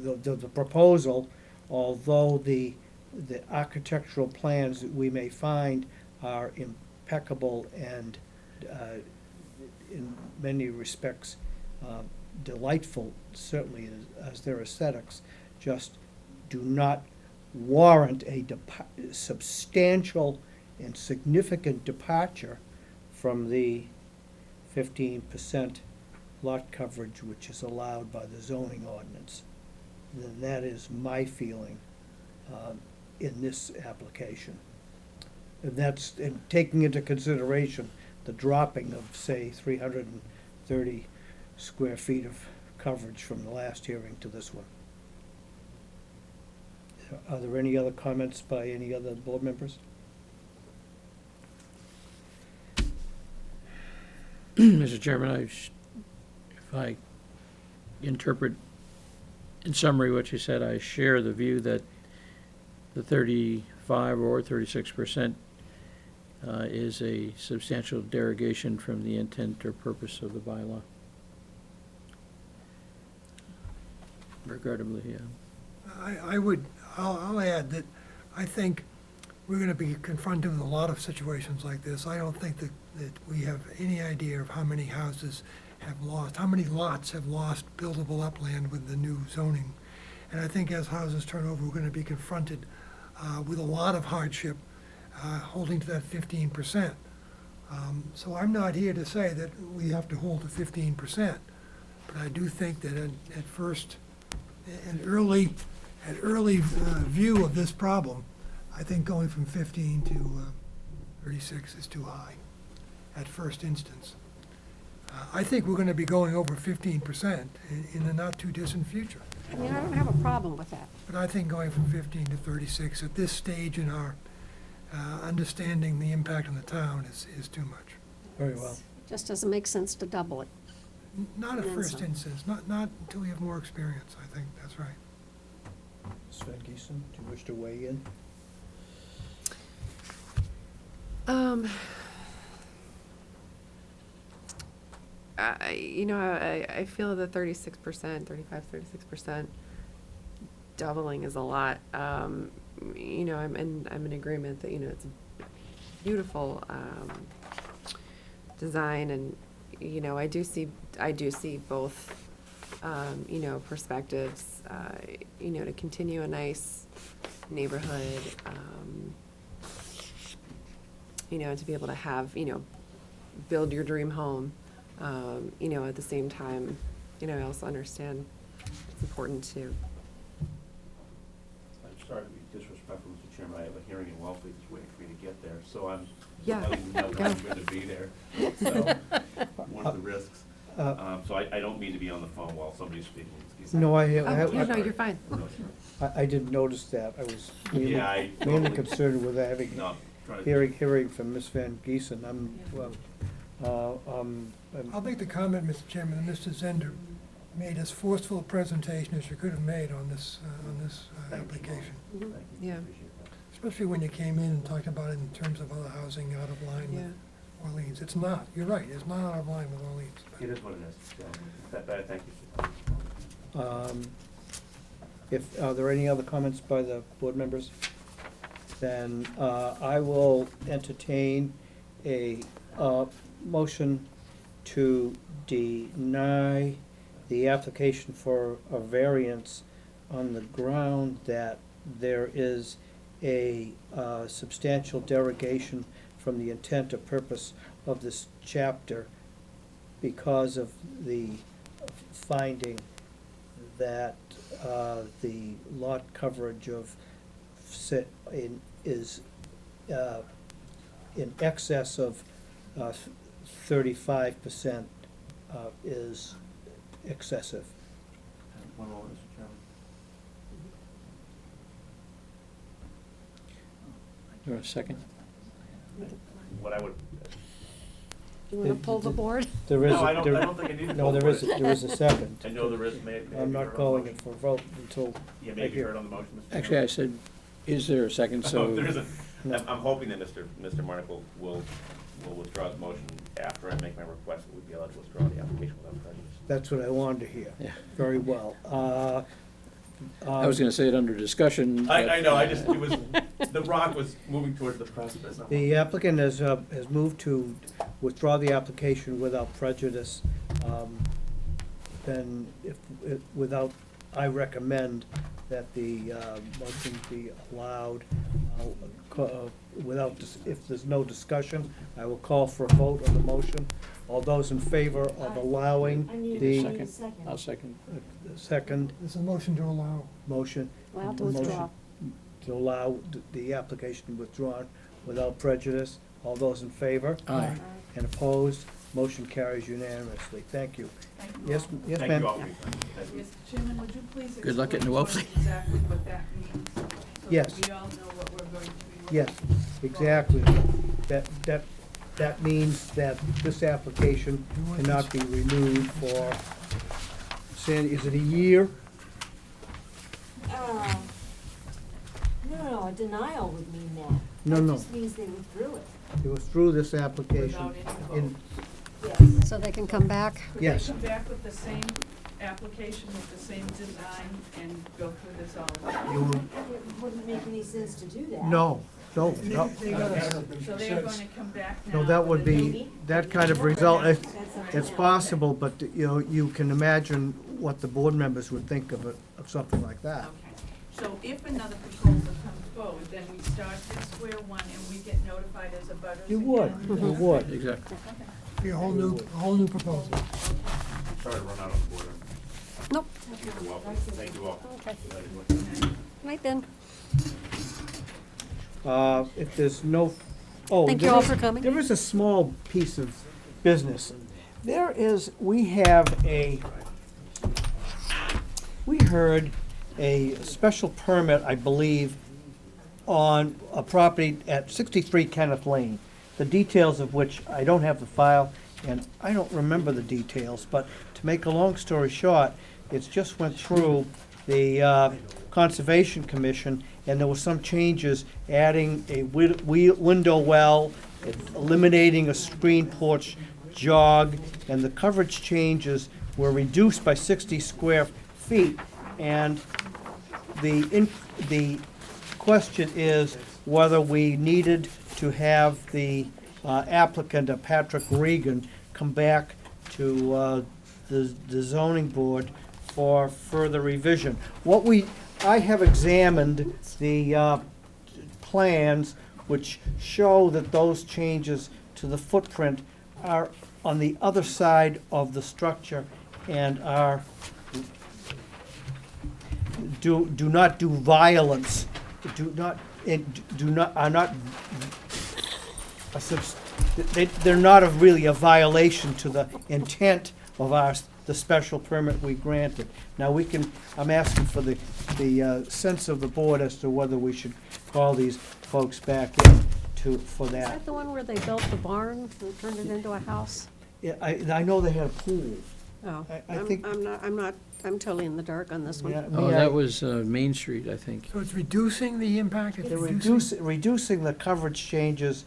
the proposal, although the architectural plans that we may find are impeccable and in many respects delightful, certainly as their aesthetics, just do not warrant a substantial and significant departure from the 15% lot coverage which is allowed by the zoning ordinance. Then that is my feeling in this application. And that's taking into consideration the dropping of, say, 330 square feet of coverage from the last hearing to this one. Are there any other comments by any other board members? Mr. Chairman, if I interpret in summary what you said, I share the view that the 35 or 36% is a substantial derogation from the intent or purpose of the bylaw. Regrettably, yeah. I'll add that I think we're gonna be confronted with a lot of situations like this. I don't think that we have any idea of how many houses have lost, how many lots have lost buildable upland with the new zoning. And I think as houses turn over, we're gonna be confronted with a lot of hardship holding to that 15%. So I'm not here to say that we have to hold to 15%, but I do think that at first, an early view of this problem, I think going from 15 to 36 is too high at first instance. I think we're going to be going over 15% in the not-too-distant future. I mean, I don't have a problem with that. But I think going from 15 to 36 at this stage in our understanding the impact on the town is too much. Very well. Just doesn't make sense to double it. Not at And then first some. instance, not until we have more experience, I think, that's right. Sven Geeson, do you wish to weigh in? I feel the 36%, 36% doubling is a lot. I'm in agreement that, it's a beautiful, design and, I do see both, perspectives, to continue a nice neighborhood, to be able to have, build your dream home. At the same time, I also understand it's important to, I'm sorry to be disrespectful, Mr. Chairman, I have a hearing in Wellfleet that's waiting for me to get there, so I'm Yeah, letting you know go. I'm going to be there. So, one of the risks. So I don't mean to be on the phone while somebody's speaking. Excuse me. No, oh, yeah, no, you're fine. I didn't notice that. I was mainly, Yeah, I mainly totally- concerned with having, No, trying to. hearing from Ms. Van Geesen. I'll make the comment, Mr. Chairman, that Mr. Zender made as forceful a presentation as you could have made on this application. Yeah, Especially when you came in and talked about it in terms of other housing out of line yeah. with Orleans. It's not, you're right, it's not out of line with Orleans. It is what it is. So, thank you. If, are there any other comments by the board members? Then I will entertain a motion to deny the application for a variance on the ground that there is a substantial derogation from the intent or purpose of this chapter because of the finding that the lot coverage of is in excess of 35% is excessive. One moment, Mr. Chairman. You want a second? What I would, You want to pull the board? There is, no, I don't there- think I need to. no, go there for is, it. there is a second. I know there is, may I'm not calling it for vote until Yeah, I maybe hear. heard on the motion, Mr. Chairman. Actually, I said, is there a second, Oh, so. there isn't. No. I'm hoping that Mr. Marnick will withdraw his motion after I make my request, that we'd be allowed to withdraw the application without prejudice. That's what I wanted to hear. Yeah. Very well. I was gonna say it under discussion. but- I know, it was, the rock was moving towards the precipice. The applicant has moved to withdraw the application without prejudice. Then without, I recommend that the motion be allowed. If there's no discussion, I will call for a vote on the motion. All those in favor of allowing the I'll second. second There's a motion to allow. motion. Allowed to withdraw. motion To allow the application withdrawn without prejudice. All those in favor? Aye. And opposed? Motion carries unanimously. Thank you. Thank you Yes, all. yes, Thank ma'am? you all for your time. Thank you. Mr. Chairman, would you please Good luck getting explain to to us Wellfleet. exactly what that means? Yes. So that we all know what we're going to be looking Yes, exactly. That means that this application cannot be renewed for, Sandy, is it a year? No, a denial would mean that. No, That no. just means they withdrew it. It was through this application. Without any in- Yes. So they can come back? Could Yes. they come back with the same application, with the same design, and go through this all over? You would- It wouldn't make any sense to do that. No, no. So they're going to come back now? No, that would with a new- be, that kind of result, That's something it's else. possible, but, you can imagine what the board members would think of something like that. Okay, so if another proposal comes forward, then we start at square one and we get notified as a butters You again? would, you would. Exactly. Be a whole new proposal. Sorry to run out of order. Nope. You're welcome. Thank you all. Okay. Right then. If there's no, oh. Thank you there all is- for coming. There is a small piece of business. We heard a special permit, I believe, on a property at 63 Kenneth Lane, the details of which I don't have the file and I don't remember the details, but to make a long story short, it's just went through the Conservation Commission, and there were some changes, adding a window well, eliminating a screen porch jog, and the coverage changes were reduced by 60 square feet, and the question is whether we needed to have the applicant, Patrick Regan, come back to the zoning board for further revision. I have examined the plans which show that those changes to the footprint are on the other side of the structure and are do not do violence, are not they're not really a violation to the intent of the special permit we granted. Now, I'm asking for the sense of the board as to whether we should call these folks back in for Is that. that the one where they built the barn and turned it into a house? Yeah, I know they had a pool. Oh, I think- I'm totally in the dark on this one. Yeah, Oh, that was Main Street, I think. So it's reducing the impact? It's They're reducing- reducing the coverage changes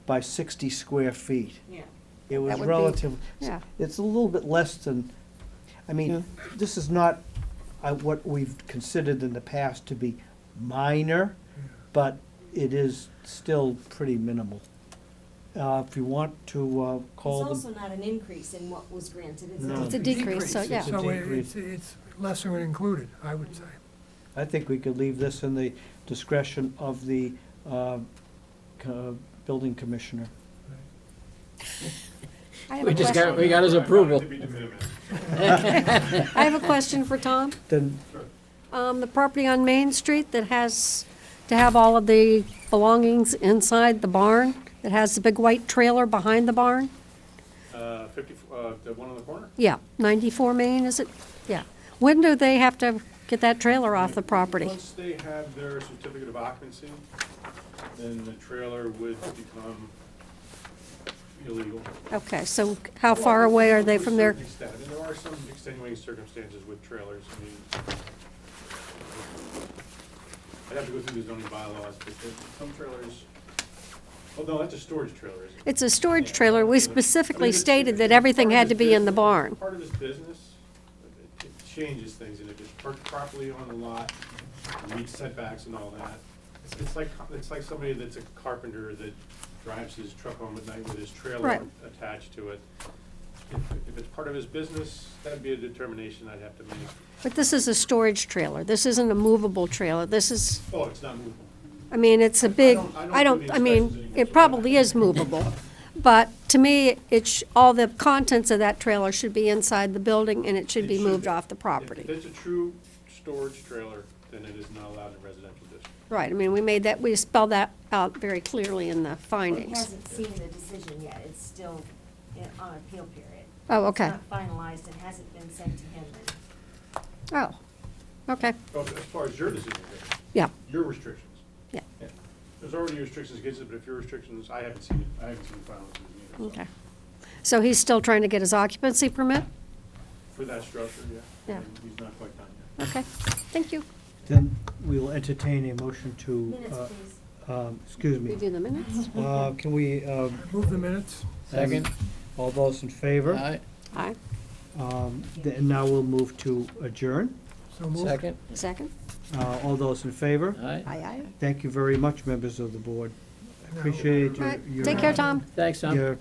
by 60 square feet. Yeah. It was That would be- relative, yeah. it's a little bit less than, I mean, this is not what we've considered in the past to be minor, but it is still pretty minimal. If you want to It's call also them, not an increase in what was granted, it's No. a It's a decrease. decrease, so, yeah. It's a So decrease. it's lesser included, I would say. I think we could leave this in the discretion of the building commissioner. I have We a just question. we got his approval. To be de minimis. I have a question for Tom. Then, The property on Main Street that has to have all of the belongings inside the barn, that has the big white trailer behind the barn? 50, the one on the corner? Yeah, 94 Main, is it? Yeah. When do they have to get that trailer off the property? Once they have their certificate of occupancy, then the trailer would become illegal. Okay, so how far away are they from their, To a certain extent. And there are some extenuating circumstances with trailers. I mean, I'd have to go through the zoning bylaws, but some trailers, oh, no, that's a storage trailer, isn't it? it's a storage trailer. We I specifically mean, it's- stated if that it's everything part of had to his be in the business- barn. Part of his business, it changes things, and if it's parked properly on the lot, meets setbacks and all that. It's like somebody that's a carpenter that drives his truck home at night with his trailer Right. attached to it. If it's part of his business, that'd be a determination I'd have to make. But this is a storage trailer. This isn't a movable trailer. This is, Oh, it's not movable. I mean, it's a big, don't do I any mean, inspections anymore, it so probably is movable. But to me, all the contents of that trailer should be inside the building and it should It be should moved be. off the If property. it's a true storage trailer, then it is not allowed in residential district. Right, I mean, we spelled that out very clearly in the It findings. hasn't seen the decision yet, it's still on appeal period. Oh, okay. It's not finalized and hasn't been sent to him, and Oh, okay, Well, as far as your decision goes, yeah, your restrictions. yeah, There's already restrictions against it, but if your restrictions, I haven't seen it, I haven't seen the final decision either. so. okay. So he's still trying to get his occupancy permit? For that structure, yeah. Yeah. And he's not quite done yet. Okay, thank you. then we will entertain a motion to, minutes, please. excuse me, Review the minutes? can we, Move the minutes. Second? all those in favor? Aye. Aye, Then now we'll move to adjourn. So moved. Second? second? All those in favor? Aye. Aye, aye. Thank you very much, members of the board. Appreciate All right, your. take care, Tom. Thanks, Tom. Your